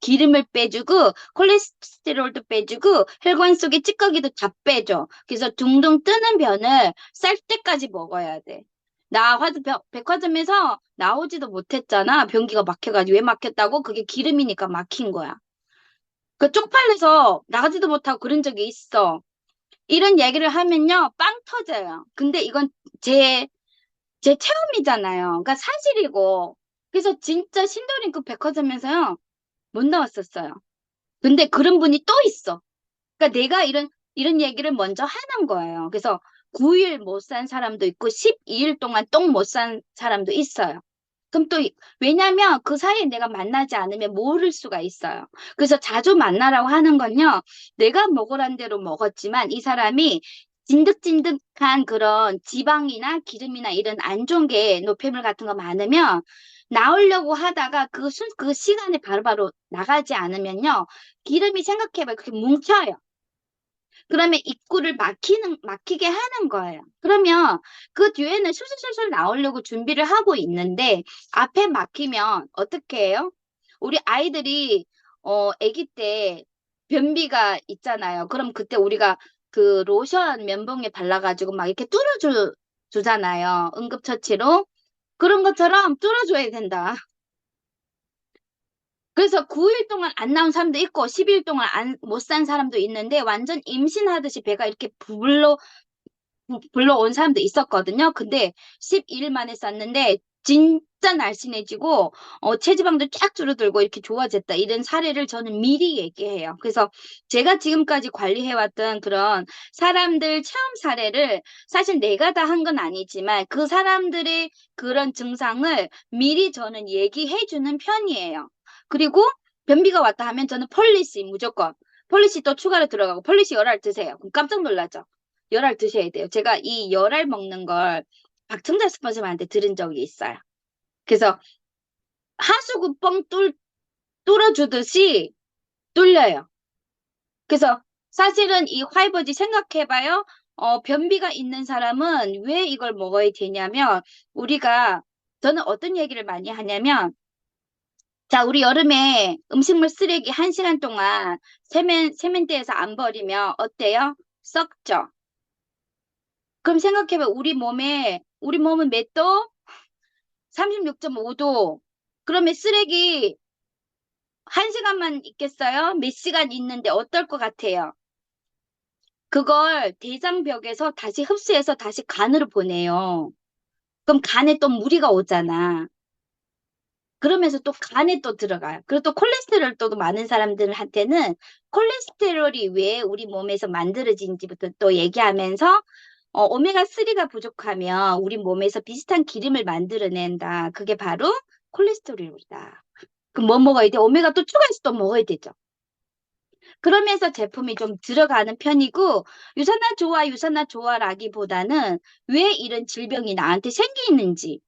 [SPEAKER 2] 기름을 빼주고 콜레스테롤도 빼주고 혈관 속에 찌꺼기도 다 빼줘. 그래서 둥둥 뜨는 변을 쌀 때까지 먹어야 돼. 나 백화점에서 나오지도 못했잖아. 변기가 막혀가지고. 왜 막혔다고? 그게 기름이니까 막힌 거야. 그 쪽팔려서 나가지도 못하고 그런 적이 있어. 이런 얘기를 하면요, 빵 터져요. 근데 이건 제, 제 체험이잖아요. 그러니까 사실이고. 그래서 진짜 신도림급 백화점에서요, 못 나왔었어요. 근데 그런 분이 또 있어. 그러니까 내가 이런 얘기를 먼저 하는 거예요. 그래서 9일 못 산 사람도 있고 12일 동안 똥 못 산 사람도 있어요. 그럼 또 왜냐면 그 사이에 내가 만나지 않으면 모를 수가 있어요. 그래서 자주 만나라고 하는 건요. 내가 먹으란 대로 먹었지만 이 사람이 진득진득한 그런 지방이나 기름이나 이런 안 좋은 게 노폐물 같은 거 많으면 나오려고 하다가 그 시간에 바로바로 나가지 않으면요. 기름이 생각해봐요. 그렇게 뭉쳐요. 그러면 입구를 막히게 하는 거예요. 그러면 그 뒤에는 술술술술 나오려고 준비를 하고 있는데 앞에 막히면 어떻게 해요? 우리 아이들이 아기 때 변비가 있잖아요. 그럼 그때 우리가 그 로션 면봉에 발라가지고 막 이렇게 주잖아요. 응급처치로. 그런 것처럼 뚫어줘야 된다. 그래서 9일 동안 안 나온 사람도 있고 10일 동안 못 산 사람도 있는데 완전 임신하듯이 배가 이렇게 불러온 사람도 있었거든요. 근데 12일 만에 쌌는데 진짜 날씬해지고 체지방도 쫙 줄어들고 이렇게 좋아졌다. 이런 사례를 저는 미리 얘기해요. 그래서 제가 지금까지 관리해왔던 그런 사람들 체험 사례를 사실 내가 다 한 건 아니지만 그 사람들의 그런 증상을 미리 저는 얘기해주는 편이에요. 그리고 변비가 왔다 하면 저는 폴리시 무조건 폴리시 또 추가로 들어가고 폴리시 열알 드세요. 그럼 깜짝 놀라죠. 열알 드셔야 돼요. 제가 이 열알 먹는 걸 박청자 스pon서한테 들은 적이 있어요. 그래서 하수구 뚫어주듯이 뚫려요. 그래서 사실은 이 화이버지 생각해봐요. 변비가 있는 사람은 왜 이걸 먹어야 되냐면 우리가 저는 어떤 얘기를 많이 하냐면 자, 우리 여름에 음식물 쓰레기 1시간 동안 세면대에서 안 버리면 어때요? 썩죠? 그럼 생각해봐. 우리 몸은 몇 도? 36.5도. 그러면 쓰레기 1시간만 있겠어요? 몇 시간 있는데 어떨 것 같아요? 그걸 대장벽에서 다시 흡수해서 다시 간으로 보내요. 그럼 간에 또 무리가 오잖아. 그러면서 또 간에 또 들어가요. 그리고 또 콜레스테롤 또 많은 사람들한테는 콜레스테롤이 왜 우리 몸에서 만들어진지부터 또 얘기하면서 오메가3가 부족하면 우리 몸에서 비슷한 기름을 만들어낸다. 그게 바로 콜레스테롤이다. 그럼 뭐 먹어야 돼? 오메가 또 추가해서 또 먹어야 되죠. 그러면서 제품이 좀 들어가는 편이고 유산화 좋아라기보다는 왜 이런 질병이 나한테 생기는지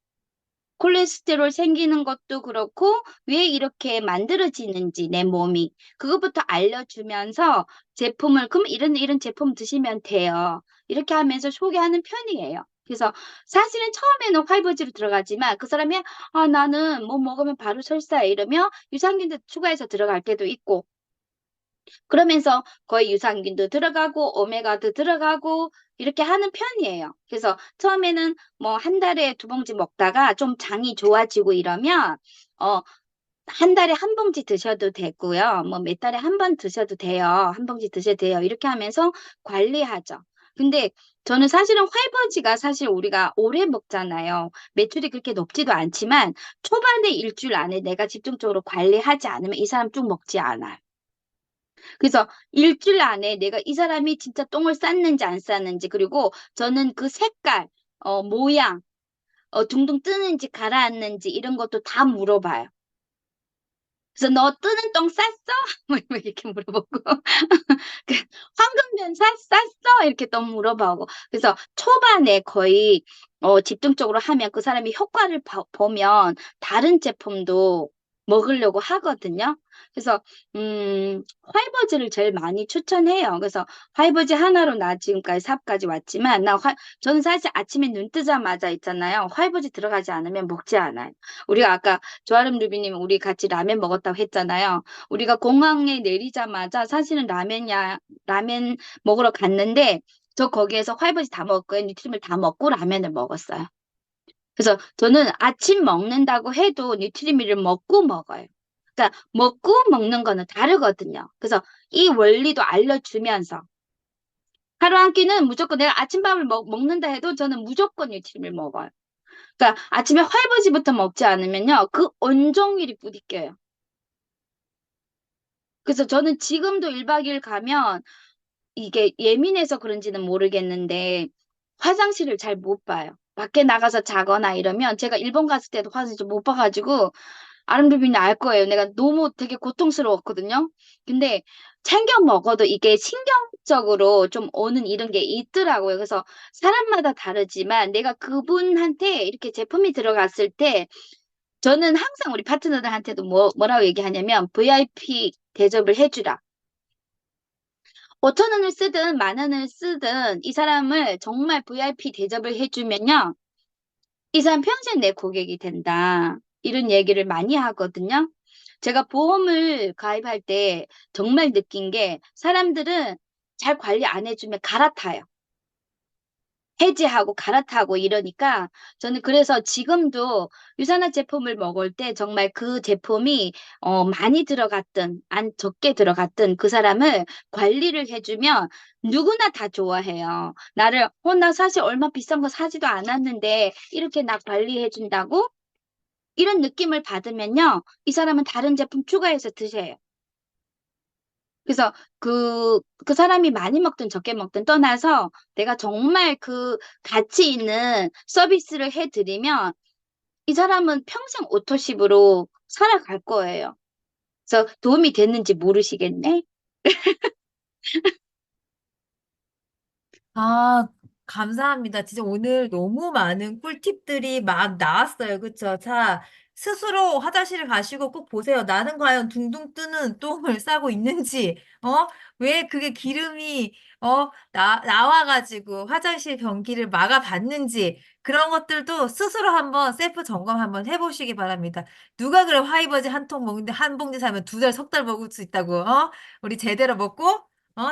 [SPEAKER 2] 콜레스테롤 생기는 것도 그렇고 왜 이렇게 만들어지는지 내 몸이 그것부터 알려주면서 제품을 그럼 이런 제품 드시면 돼요. 이렇게 하면서 소개하는 편이에요. 그래서 사실은 처음에는 화이버지로 들어가지만 그 사람이 나는 뭐 먹으면 바로 설사해 이러면 유산균도 추가해서 들어갈 때도 있고 그러면서 거의 유산균도 들어가고 오메가도 들어가고 이렇게 하는 편이에요. 그래서 처음에는 뭐 한 달에 2봉지 먹다가 좀 장이 좋아지고 이러면 한 달에 한 봉지 드셔도 되고요. 뭐 몇 달에 한 번 드셔도 돼요. 한 봉지 드셔도 돼요. 이렇게 하면서 관리하죠. 근데 저는 사실은 화이버지가 사실 우리가 오래 먹잖아요. 매출이 그렇게 높지도 않지만 초반에 일주일 안에 내가 집중적으로 관리하지 않으면 이 사람 쭉 먹지 않아요. 그래서 일주일 안에 내가 이 사람이 진짜 똥을 쌌는지 안 쌌는지 그리고 저는 그 색깔, 모양, 둥둥 뜨는지 가라앉는지 이런 것도 다 물어봐요. 그래서 너 뜨는 똥 쌌어? 뭐 이렇게 물어보고 그 황금변 쌌어? 이렇게 또 물어보고 그래서 초반에 거의 집중적으로 하면 그 사람이 효과를 보면 다른 제품도 먹으려고 하거든요. 그래서 화이버즈를 제일 많이 추천해요. 그래서 화이버즈 하나로 나 지금까지 삽까지 왔지만 저는 사실 아침에 눈 뜨자마자 있잖아요. 화이버즈 들어가지 않으면 먹지 않아요. 우리가 아까 조아름 루비님 우리 같이 라면 먹었다고 했잖아요. 우리가 공항에 내리자마자 사실은 라면 먹으러 갔는데 저 거기에서 화이버즈 다 먹고요. 뉴트림을 다 먹고 라면을 먹었어요. 그래서 저는 아침 먹는다고 해도 뉴트리미를 먹고 먹어요. 그러니까 먹고 먹는 거는 다르거든요. 그래서 이 원리도 알려주면서 하루 한 끼는 무조건 내가 아침밥을 먹는다 해도 저는 무조건 뉴트리미를 먹어요. 그러니까 아침에 활버지부터 먹지 않으면요. 그 온종일이 부딪혀요. 그래서 저는 지금도 1박 2일 가면 이게 예민해서 그런지는 모르겠는데 화장실을 잘 못 봐요. 밖에 나가서 자거나 이러면 제가 일본 갔을 때도 화장실 못 봐가지고 아름드비는 알 거예요. 내가 너무 되게 고통스러웠거든요. 근데 챙겨 먹어도 이게 신경적으로 좀 오는 이런 게 있더라고요. 그래서 사람마다 다르지만 내가 그분한테 이렇게 제품이 들어갔을 때 저는 항상 우리 파트너들한테도 뭐라고 얘기하냐면 VIP 대접을 해주라. 5천 원을 쓰든 만 원을 쓰든 이 사람을 정말 VIP 대접을 해주면요. 이 사람 평생 내 고객이 된다. 이런 얘기를 많이 하거든요. 제가 보험을 가입할 때 정말 느낀 게 사람들은 잘 관리 안 해주면 갈아타요. 해지하고 갈아타고 이러니까 저는 그래서 지금도 유산화 제품을 먹을 때 정말 그 제품이 많이 들어갔든 안 적게 들어갔든 그 사람을 관리를 해주면 누구나 다 좋아해요. 나 사실 얼마 비싼 거 사지도 않았는데 이렇게 나 관리해준다고? 이런 느낌을 받으면요. 이 사람은 다른 제품 추가해서 드세요. 그래서 그 사람이 많이 먹든 적게 먹든 떠나서 내가 정말 그 가치 있는 서비스를 해드리면 이 사람은 평생 오토십으로 살아갈 거예요. 그래서 도움이 됐는지 모르시겠네?
[SPEAKER 1] 아, 감사합니다. 진짜 오늘 너무 많은 꿀팁들이 막 나왔어요. 그쵸? 자, 스스로 화장실을 가시고 꼭 보세요. 나는 과연 둥둥 뜨는 똥을 싸고 있는지, 왜 그게 기름이, 나와가지고 화장실 변기를 막아봤는지, 그런 것들도 스스로 한번 셀프 점검 한번 해보시기 바랍니다. 누가 그래 화이버지 한 통 먹는데 한 봉지 사면 2달, 3달 먹을 수 있다고, 우리 제대로 먹고,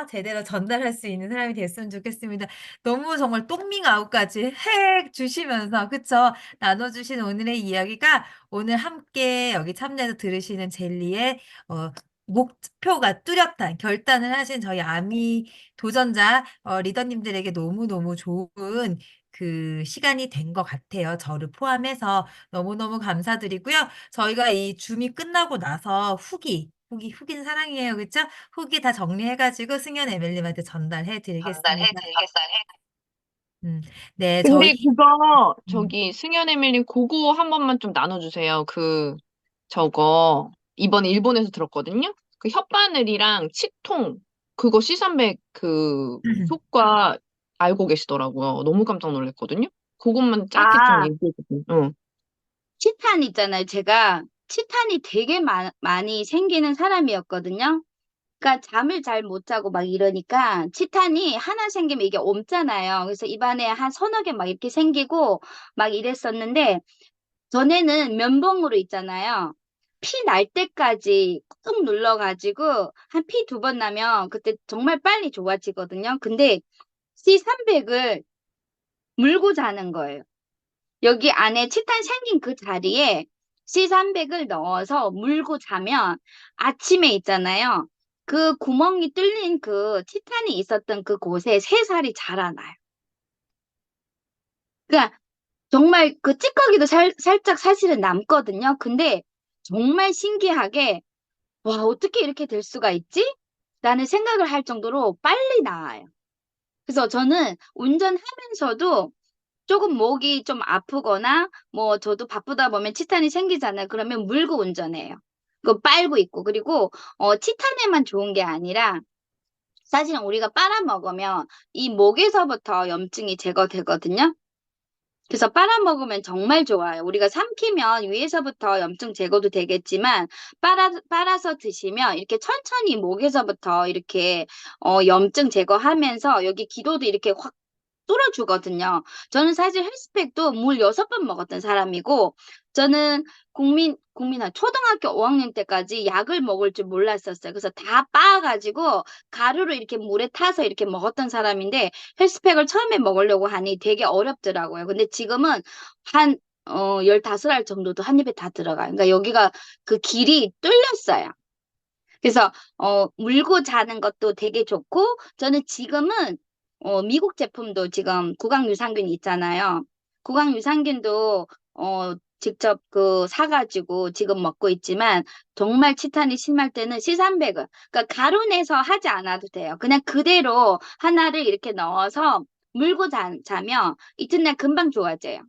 [SPEAKER 1] 제대로 전달할 수 있는 사람이 됐으면 좋겠습니다. 너무 정말 똥밍 아웃까지 해 주시면서, 그쵸? 나눠주신 오늘의 이야기가 오늘 함께 여기 참여해서 들으시는 젤리의, 목표가 뚜렷한 결단을 하신 저희 아미 도전자, 리더님들에게 너무너무 좋은 그 시간이 된 것 같아요. 저를 포함해서 너무너무 감사드리고요. 저희가 이 줌이 끝나고 나서 후기는 사랑이에요. 그쵸? 후기 다 정리해가지고 승연 에밀님한테 전달해 드리겠습니다. 음, 네, 저희,
[SPEAKER 3] 근데 그거
[SPEAKER 1] 음,
[SPEAKER 3] 저기 승연 에밀님 그거 한 번만 좀 나눠주세요. 저거 이번에 일본에서 들었거든요. 그 혓바늘이랑 치통 그거 C300 그 효과 알고 계시더라고요. 너무 깜짝 놀랐거든요. 그것만 짧게 좀
[SPEAKER 2] 아,
[SPEAKER 3] 얘기해 주세요. 응.
[SPEAKER 2] 치탄 있잖아요. 제가 치탄이 되게 많이 생기는 사람이었거든요. 그러니까 잠을 잘 못 자고 막 이러니까 치탄이 하나 생기면 이게 옮잖아요. 그래서 입안에 한 서너 개 막 이렇게 생기고 막 이랬었는데 전에는 면봉으로 있잖아요. 피 날 때까지 꾹 눌러가지고 한 피 2번 나면 그때 정말 빨리 좋아지거든요. 근데 C300을 물고 자는 거예요. 여기 안에 치탄 생긴 그 자리에 C300을 넣어서 물고 자면 아침에 있잖아요. 그 구멍이 뚫린 그 치탄이 있었던 그 곳에 새살이 자라나요. 그러니까 정말 그 찌꺼기도 살짝 사실은 남거든요. 근데 정말 신기하게 와, 어떻게 이렇게 될 수가 있지? 라는 생각을 할 정도로 빨리 나아요. 그래서 저는 운전하면서도 조금 목이 좀 아프거나 뭐 저도 바쁘다 보면 치탄이 생기잖아요. 그러면 물고 운전해요. 그거 빨고 있고 그리고 치탄에만 좋은 게 아니라 사실은 우리가 빨아먹으면 이 목에서부터 염증이 제거되거든요. 그래서 빨아먹으면 정말 좋아요. 우리가 삼키면 위에서부터 염증 제거도 되겠지만 빨아서 드시면 이렇게 천천히 목에서부터 이렇게 염증 제거하면서 여기 기도도 이렇게 확 뚫어주거든요. 저는 사실 헬스팩도 물 6번 먹었던 사람이고, 저는 초등학교 5학년 때까지 약을 먹을 줄 몰랐었어요. 그래서 다 빻아가지고 가루로 이렇게 물에 타서 이렇게 먹었던 사람인데, 헬스팩을 처음에 먹으려고 하니 되게 어렵더라고요. 근데 지금은 한, 15알 정도도 한 입에 다 들어가요. 그러니까 여기가 그 길이 뚫렸어요. 그래서 물고 자는 것도 되게 좋고 저는 지금은 미국 제품도 지금 구강유산균 있잖아요. 구강유산균도 직접 그 사가지고 지금 먹고 있지만 정말 치탄이 심할 때는 C300을 그러니까 가루 내서 하지 않아도 돼요. 그냥 그대로 하나를 이렇게 넣어서 물고 자면 이튿날 금방 좋아져요.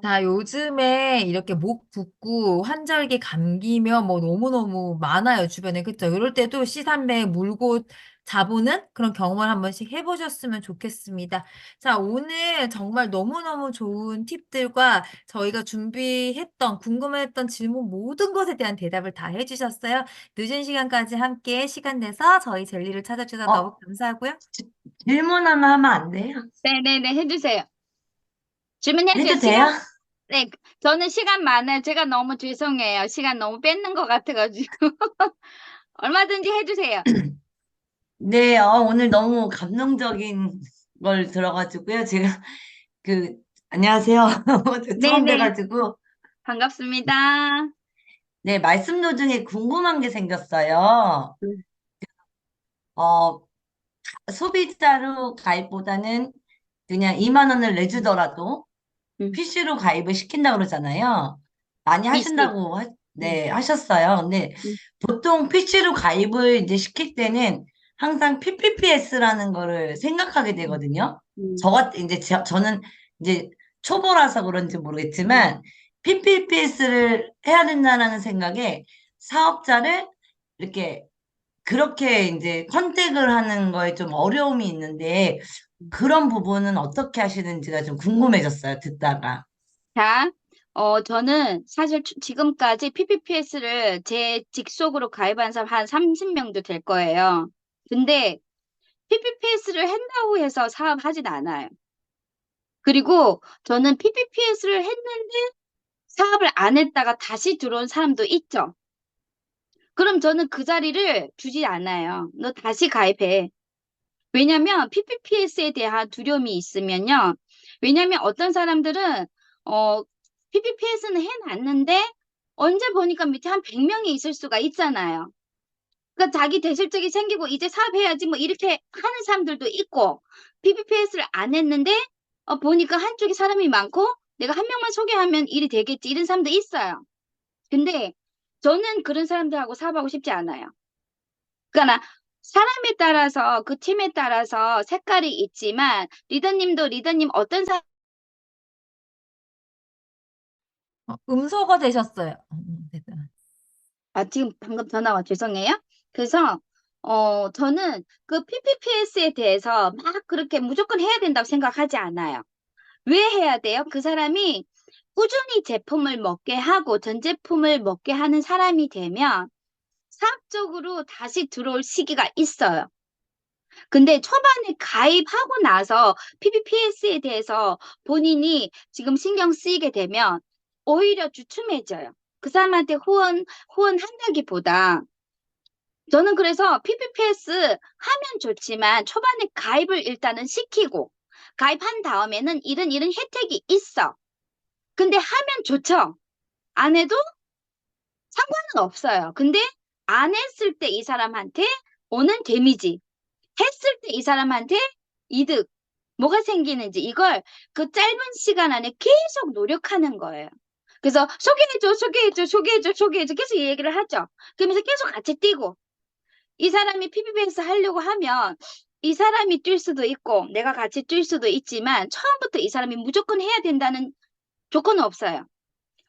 [SPEAKER 1] 자, 요즘에 이렇게 목 붓고 환절기 감기면 뭐 너무너무 많아요, 주변에. 그쵸? 이럴 때도 C300 물고 자보는 그런 경험을 한 번씩 해보셨으면 좋겠습니다. 자, 오늘 정말 너무너무 좋은 팁들과 저희가 준비했던, 궁금했던 질문 모든 것에 대한 대답을 다 해주셨어요. 늦은 시간까지 함께 시간 내서 저희 젤리를 찾아주셔서 너무
[SPEAKER 4] 어,
[SPEAKER 1] 감사하고요.
[SPEAKER 4] 질문 하나 하면 안 돼요?
[SPEAKER 2] 네네네, 해주세요. 질문해주세요.
[SPEAKER 4] 해도 돼요?
[SPEAKER 2] 네, 저는 시간 많아요. 제가 너무 죄송해요. 시간 너무 뺏는 것 같아가지고. 얼마든지 해주세요.
[SPEAKER 4] 네, 오늘 너무 감동적인 걸 들어가지고요. 제가 그, 안녕하세요. 처음
[SPEAKER 2] 네네,
[SPEAKER 4] 뵈가지고,
[SPEAKER 2] 반갑습니다.
[SPEAKER 4] 네, 말씀 도중에 궁금한 게 생겼어요. 어, 소비자로 가입보다는 그냥 2만 원을 내주더라도
[SPEAKER 2] 음,
[SPEAKER 4] PC로 가입을 시킨다고 그러잖아요. 많이
[SPEAKER 2] PC.
[SPEAKER 4] 하신다고,
[SPEAKER 2] 음,
[SPEAKER 4] 네, 하셨어요. 근데
[SPEAKER 2] 음,
[SPEAKER 4] 보통 PC로 가입을 이제 시킬 때는 항상 PPPS라는 거를 생각하게
[SPEAKER 2] 음,
[SPEAKER 4] 되거든요.
[SPEAKER 2] 음,
[SPEAKER 4] 이제 저는 이제 초보라서 그런지
[SPEAKER 2] 음,
[SPEAKER 4] 모르겠지만 PPPS를 해야 된다는 생각에 사업자를 이렇게 그렇게 이제 컨택을 하는 거에 좀 어려움이 있는데 그런 부분은 어떻게 하시는지가 좀 궁금해졌어요, 듣다가.
[SPEAKER 2] 자, 저는 사실 지금까지 PPPS를 제 직속으로 가입한 사람 한 30명도 될 거예요. 근데 PPPS를 한다고 해서 사업하진 않아요. 그리고 저는 PPPS를 했는데 사업을 안 했다가 다시 들어온 사람도 있죠. 그럼 저는 그 자리를 주지 않아요. 너 다시 가입해. 왜냐면 PPPS에 대한 두려움이 있으면요. 왜냐면 어떤 사람들은 PPPS는 해놨는데 언제 보니까 밑에 한 100명이 있을 수가 있잖아요. 그러니까 자기 대실적이 생기고 이제 사업해야지 뭐 이렇게 하는 사람들도 있고 PPPS를 안 했는데 보니까 한쪽에 사람이 많고 내가 한 명만 소개하면 일이 되겠지 이런 사람도 있어요. 근데 저는 그런 사람들하고 사업하고 싶지 않아요. 그러니까 사람에 따라서 그 팀에 따라서 색깔이 있지만 리더님도 리더님 어떤
[SPEAKER 1] 음소거 되셨어요. 됐다.
[SPEAKER 2] 지금 방금 전화 와 죄송해요. 그래서 저는 그 PPPS에 대해서 막 그렇게 무조건 해야 된다고 생각하지 않아요. 왜 해야 돼요? 그 사람이 꾸준히 제품을 먹게 하고 전 제품을 먹게 하는 사람이 되면 사업적으로 다시 들어올 시기가 있어요. 근데 초반에 가입하고 나서 PPPS에 대해서 본인이 지금 신경 쓰이게 되면 오히려 주춤해져요. 그 사람한테 후원한다기보다 저는 그래서 PPPS 하면 좋지만 초반에 가입을 일단은 시키고 가입한 다음에는 이런 혜택이 있어. 근데 하면 좋죠. 안 해도 상관은 없어요. 근데 안 했을 때 이 사람한테 오는 데미지, 했을 때 이 사람한테 이득, 뭐가 생기는지 이걸 그 짧은 시간 안에 계속 노력하는 거예요. 그래서 소개해줘, 소개해줘, 소개해줘, 소개해줘 계속 이 얘기를 하죠. 그러면서 계속 같이 뛰고 이 사람이 PPBS 하려고 하면 이 사람이 뛸 수도 있고 내가 같이 뛸 수도 있지만 처음부터 이 사람이 무조건 해야 된다는 조건은 없어요.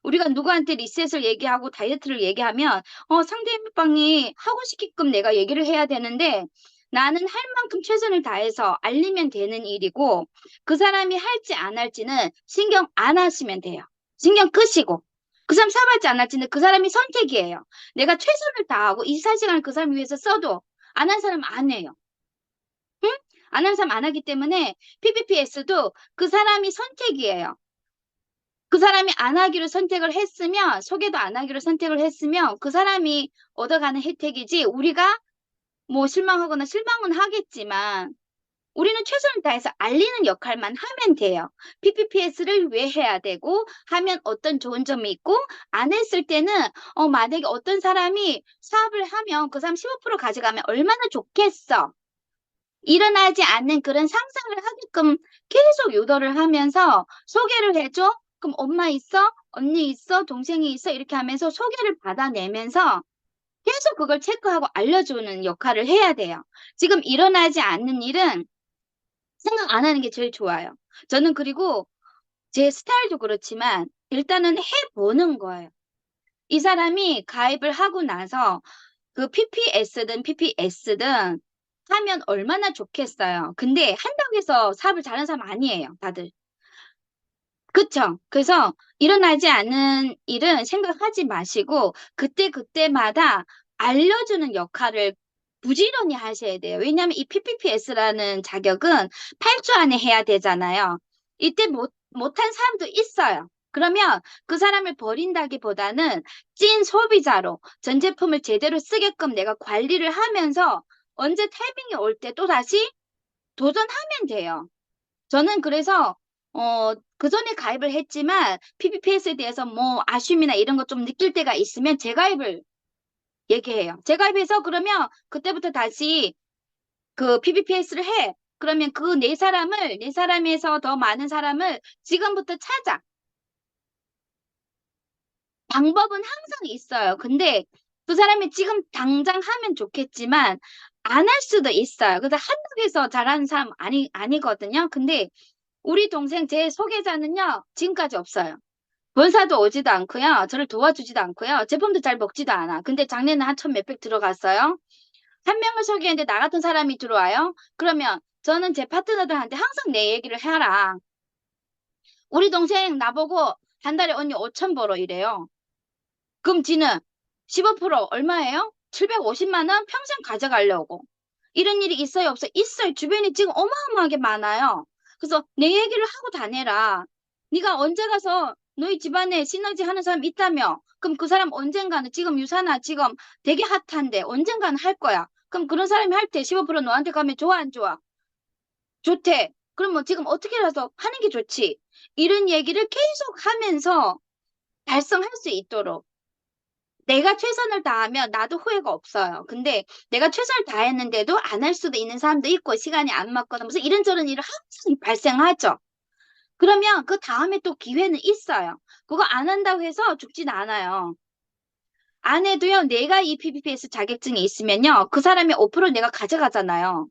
[SPEAKER 2] 우리가 누구한테 리셋을 얘기하고 다이어트를 얘기하면 상대방이 하고 싶게끔 내가 얘기를 해야 되는데 나는 할 만큼 최선을 다해서 알리면 되는 일이고 그 사람이 할지 안 할지는 신경 안 하시면 돼요. 신경 끄시고. 그 사람 사업할지 안 할지는 그 사람이 선택이에요. 내가 최선을 다하고 24시간을 그 사람 위해서 써도 안 한 사람 안 해요. 응? 안 한 사람 안 하기 때문에 PPPS도 그 사람이 선택이에요. 그 사람이 안 하기로 선택을 했으면, 소개도 안 하기로 선택을 했으면 그 사람이 얻어가는 혜택이지 우리가 뭐 실망하거나 실망은 하겠지만 우리는 최선을 다해서 알리는 역할만 하면 돼요. PPPS를 왜 해야 되고 하면 어떤 좋은 점이 있고 안 했을 때는 만약에 어떤 사람이 사업을 하면 그 사람 15% 가져가면 얼마나 좋겠어. 일어나지 않는 그런 상상을 하게끔 계속 유도를 하면서 소개를 해줘. 그럼 엄마 있어? 언니 있어? 동생이 있어? 이렇게 하면서 소개를 받아내면서 계속 그걸 체크하고 알려주는 역할을 해야 돼요. 지금 일어나지 않는 일은 생각 안 하는 게 제일 좋아요. 저는 그리고 제 스타일도 그렇지만 일단은 해보는 거예요. 이 사람이 가입을 하고 나서 그 PPS든 PPS든 하면 얼마나 좋겠어요. 근데 한다고 해서 사업을 잘하는 사람 아니에요, 다들. 그쵸? 그래서 일어나지 않는 일은 생각하지 마시고 그때그때마다 알려주는 역할을 부지런히 하셔야 돼요. 왜냐하면 이 PPPS라는 자격은 8주 안에 해야 되잖아요. 이때 못한 사람도 있어요. 그러면 그 사람을 버린다기보다는 찐 소비자로 전 제품을 제대로 쓰게끔 내가 관리를 하면서 언제 타이밍이 올 때 또다시 도전하면 돼요. 저는 그래서 그 전에 가입을 했지만 PPPS에 대해서 뭐 아쉬움이나 이런 거 좀 느낄 때가 있으면 재가입을 얘기해요. 재가입해서 그러면 그때부터 다시 그 PPPS를 해. 그러면 그 네 사람에서 더 많은 사람을 지금부터 찾아. 방법은 항상 있어요. 근데 그 사람이 지금 당장 하면 좋겠지만 안 할 수도 있어요. 그래서 한두 개서 잘하는 사람 아니거든요. 근데 우리 동생 제 소개자는요, 지금까지 없어요. 본사도 오지도 않고요. 저를 도와주지도 않고요. 제품도 잘 먹지도 않아. 근데 작년에 한 천 몇백 들어갔어요. 한 명을 소개했는데 나 같은 사람이 들어와요. 그러면 저는 제 파트너들한테 항상 내 얘기를 해라. 우리 동생 나보고 한 달에 언니 5천 벌어 이래요. 그럼 지는 15% 얼마예요? 750만 원 평생 가져가려고. 이런 일이 있어요, 없어요? 있어요. 주변에 지금 어마어마하게 많아요. 그래서 내 얘기를 하고 다내라. 네가 언제 가서 너희 집안에 시너지 하는 사람 있다며? 그럼 그 사람 언젠가는 지금 유사나 지금 되게 핫한데 언젠가는 할 거야. 그럼 그런 사람이 할 때 15% 너한테 가면 좋아, 안 좋아? 좋대. 그럼 뭐 지금 어떻게라도 하는 게 좋지. 이런 얘기를 계속 하면서 달성할 수 있도록. 내가 최선을 다하면 나도 후회가 없어요. 근데 내가 최선을 다했는데도 안 할 수도 있는 사람도 있고 시간이 안 맞거나 무슨 이런저런 일이 항상 발생하죠. 그러면 그 다음에 또 기회는 있어요. 그거 안 한다고 해서 죽진 않아요. 안 해도요, 내가 이 PPPS 자격증이 있으면요, 그 사람의 5% 내가 가져가잖아요.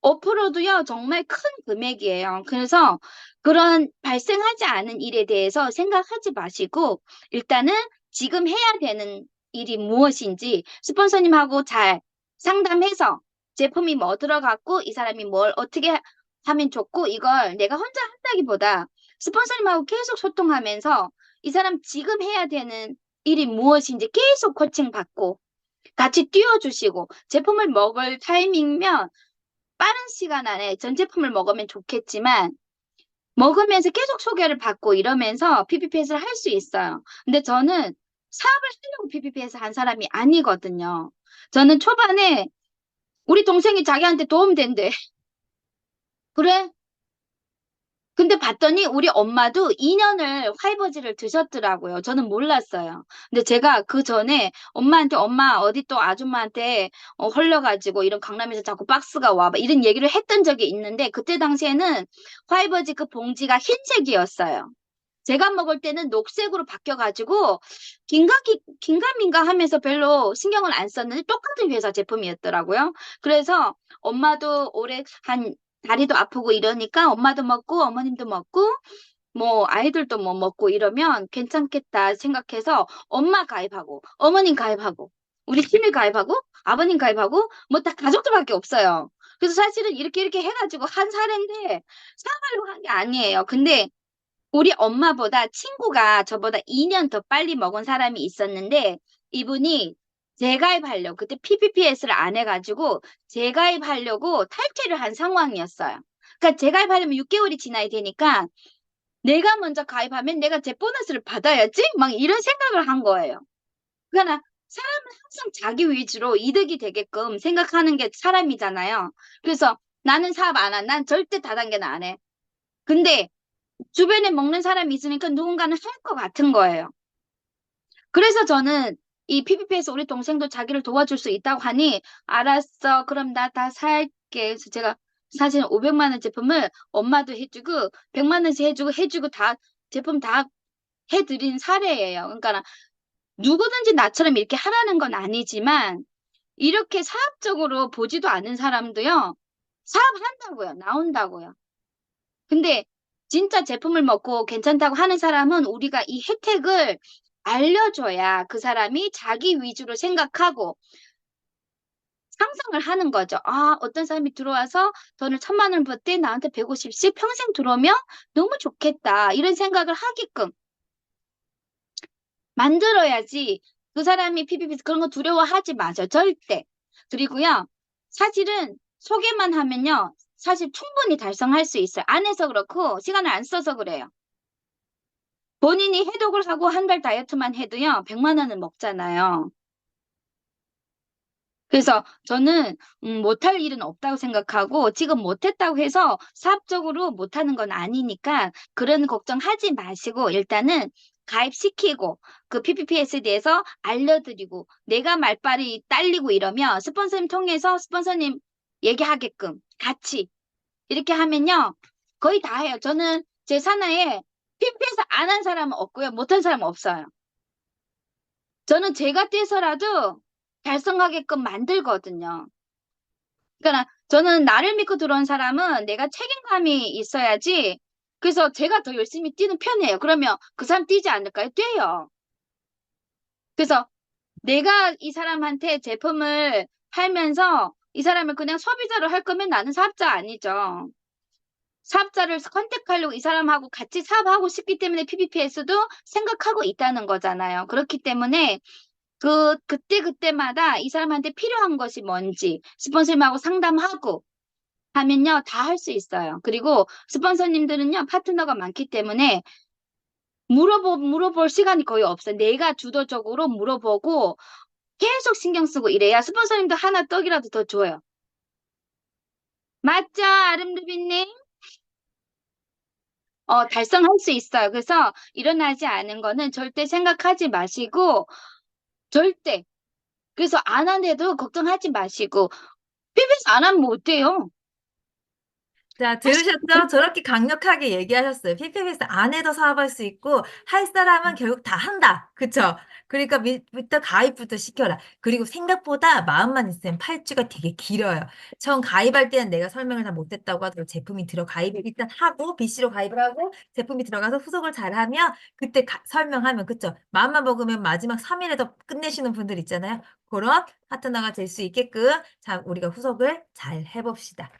[SPEAKER 2] 5%도요, 정말 큰 금액이에요. 그래서 그런 발생하지 않은 일에 대해서 생각하지 마시고, 일단은 지금 해야 되는 일이 무엇인지 스폰서님하고 잘 상담해서 제품이 뭐 들어갔고, 이 사람이 뭘 어떻게 하면 좋고, 이걸 내가 혼자 한다기보다 스폰서님하고 계속 소통하면서 이 사람 지금 해야 되는 일이 무엇인지 계속 코칭 받고, 같이 띄워주시고, 제품을 먹을 타이밍이면 빠른 시간 안에 전 제품을 먹으면 좋겠지만 먹으면서 계속 소개를 받고 이러면서 PPPS를 할 수 있어요. 근데 저는 사업을 하려고 PPPS 한 사람이 아니거든요. 저는 초반에 우리 동생이 자기한테 도움된대. 그래? 근데 봤더니 우리 엄마도 2년을 화이버지를 드셨더라고요. 저는 몰랐어요. 근데 제가 그 전에 엄마한테 엄마 어디 또 아줌마한테 헐려가지고 이런 강남에서 자꾸 박스가 와. 막 이런 얘기를 했던 적이 있는데 그때 당시에는 화이버지 그 봉지가 흰색이었어요. 제가 먹을 때는 녹색으로 바뀌어가지고 긴가민가 하면서 별로 신경을 안 썼는데 똑같은 회사 제품이었더라고요. 그래서 엄마도 올해 한 다리도 아프고 이러니까 엄마도 먹고 어머님도 먹고 뭐 아이들도 뭐 먹고 이러면 괜찮겠다 생각해서 엄마 가입하고 어머님 가입하고 우리 팀이 가입하고 아버님 가입하고 뭐 다 가족들밖에 없어요. 그래서 사실은 이렇게 해가지고 한 사례인데 사과하려고 한 게 아니에요. 근데 우리 엄마보다 친구가 저보다 2년 더 빨리 먹은 사람이 있었는데 이분이 재가입하려고 그때 PPPS를 안 해가지고 재가입하려고 탈퇴를 한 상황이었어요. 그러니까 재가입하려면 6개월이 지나야 되니까 내가 먼저 가입하면 내가 제 보너스를 받아야지 막 이런 생각을 한 거예요. 그러니까 사람은 항상 자기 위주로 이득이 되게끔 생각하는 게 사람이잖아요. 그래서 나는 사업 안 한, 난 절대 다단계는 안 해. 근데 주변에 먹는 사람이 있으니까 누군가는 할 것 같은 거예요. 그래서 저는 이 PPP에서 우리 동생도 자기를 도와줄 수 있다고 하니 알았어. 그럼 나 다 살게. 그래서 제가 사실 500만 원 제품을 엄마도 해주고 100만 원씩 해주고 다 제품 다 해드린 사례예요. 그러니까 누구든지 나처럼 이렇게 하라는 건 아니지만 이렇게 사업적으로 보지도 않은 사람도요. 사업한다고요. 나온다고요. 근데 진짜 제품을 먹고 괜찮다고 하는 사람은 우리가 이 혜택을 알려줘야 그 사람이 자기 위주로 생각하고 상상을 하는 거죠. 아, 어떤 사람이 들어와서 돈을 1,000만 원 벌때 나한테 150씩 평생 들어오면 너무 좋겠다. 이런 생각을 하게끔 만들어야지 그 사람이 PPP 그런 거 두려워하지 마죠. 절대. 그리고요. 사실은 소개만 하면요. 사실 충분히 달성할 수 있어요. 안 해서 그렇고 시간을 안 써서 그래요. 본인이 해독을 하고 한 달 다이어트만 해도요. 100만 원은 먹잖아요. 그래서 저는 못할 일은 없다고 생각하고 지금 못했다고 해서 사업적으로 못하는 건 아니니까 그런 걱정하지 마시고 일단은 가입시키고 그 PPPS에 대해서 알려드리고 내가 말빨이 딸리고 이러면 스폰서님 통해서 스폰서님 얘기하게끔 같이 이렇게 하면요. 거의 다 해요. 저는 제 산하에 PPPS 안 한 사람은 없고요. 못한 사람은 없어요. 저는 제가 뛰어서라도 달성하게끔 만들거든요. 그러니까 저는 나를 믿고 들어온 사람은 내가 책임감이 있어야지. 그래서 제가 더 열심히 뛰는 편이에요. 그러면 그 사람 뛰지 않을까요? 뛰어요. 그래서 내가 이 사람한테 제품을 팔면서 이 사람을 그냥 소비자로 할 거면 나는 사업자 아니죠. 사업자를 컨택하려고 이 사람하고 같이 사업하고 싶기 때문에 PPPS도 생각하고 있다는 거잖아요. 그렇기 때문에 그때마다 이 사람한테 필요한 것이 뭔지 스폰서님하고 상담하고 하면요, 다 할 수 있어요. 그리고 스폰서님들은요, 파트너가 많기 때문에 물어볼 시간이 거의 없어요. 내가 주도적으로 물어보고 계속 신경 쓰고 이래야 스폰서님도 하나 떡이라도 더 줘요. 맞죠, 아름드비님? 달성할 수 있어요. 그래서 일어나지 않은 거는 절대 생각하지 마시고, 절대. 그래서 안 한데도 걱정하지 마시고, PBS 안 하면 못 돼요.
[SPEAKER 1] 자, 들으셨죠? 저렇게 강력하게 얘기하셨어요. PPPS 안 해도 사업할 수 있고, 할 사람은 결국 다 한다. 그쵸? 그러니까 부터 가입부터 시켜라. 그리고 생각보다 마음만 있으면 8주가 되게 길어요. 처음 가입할 때는 내가 설명을 다 못했다고 하더라도 제품이 가입을 일단 하고, BC로 가입을 하고, 제품이 들어가서 후속을 잘하면, 그때 설명하면, 그쵸? 마음만 먹으면 마지막 3일에도 끝내시는 분들 있잖아요. 그런 파트너가 될 수 있게끔, 자, 우리가 후속을 잘 해봅시다.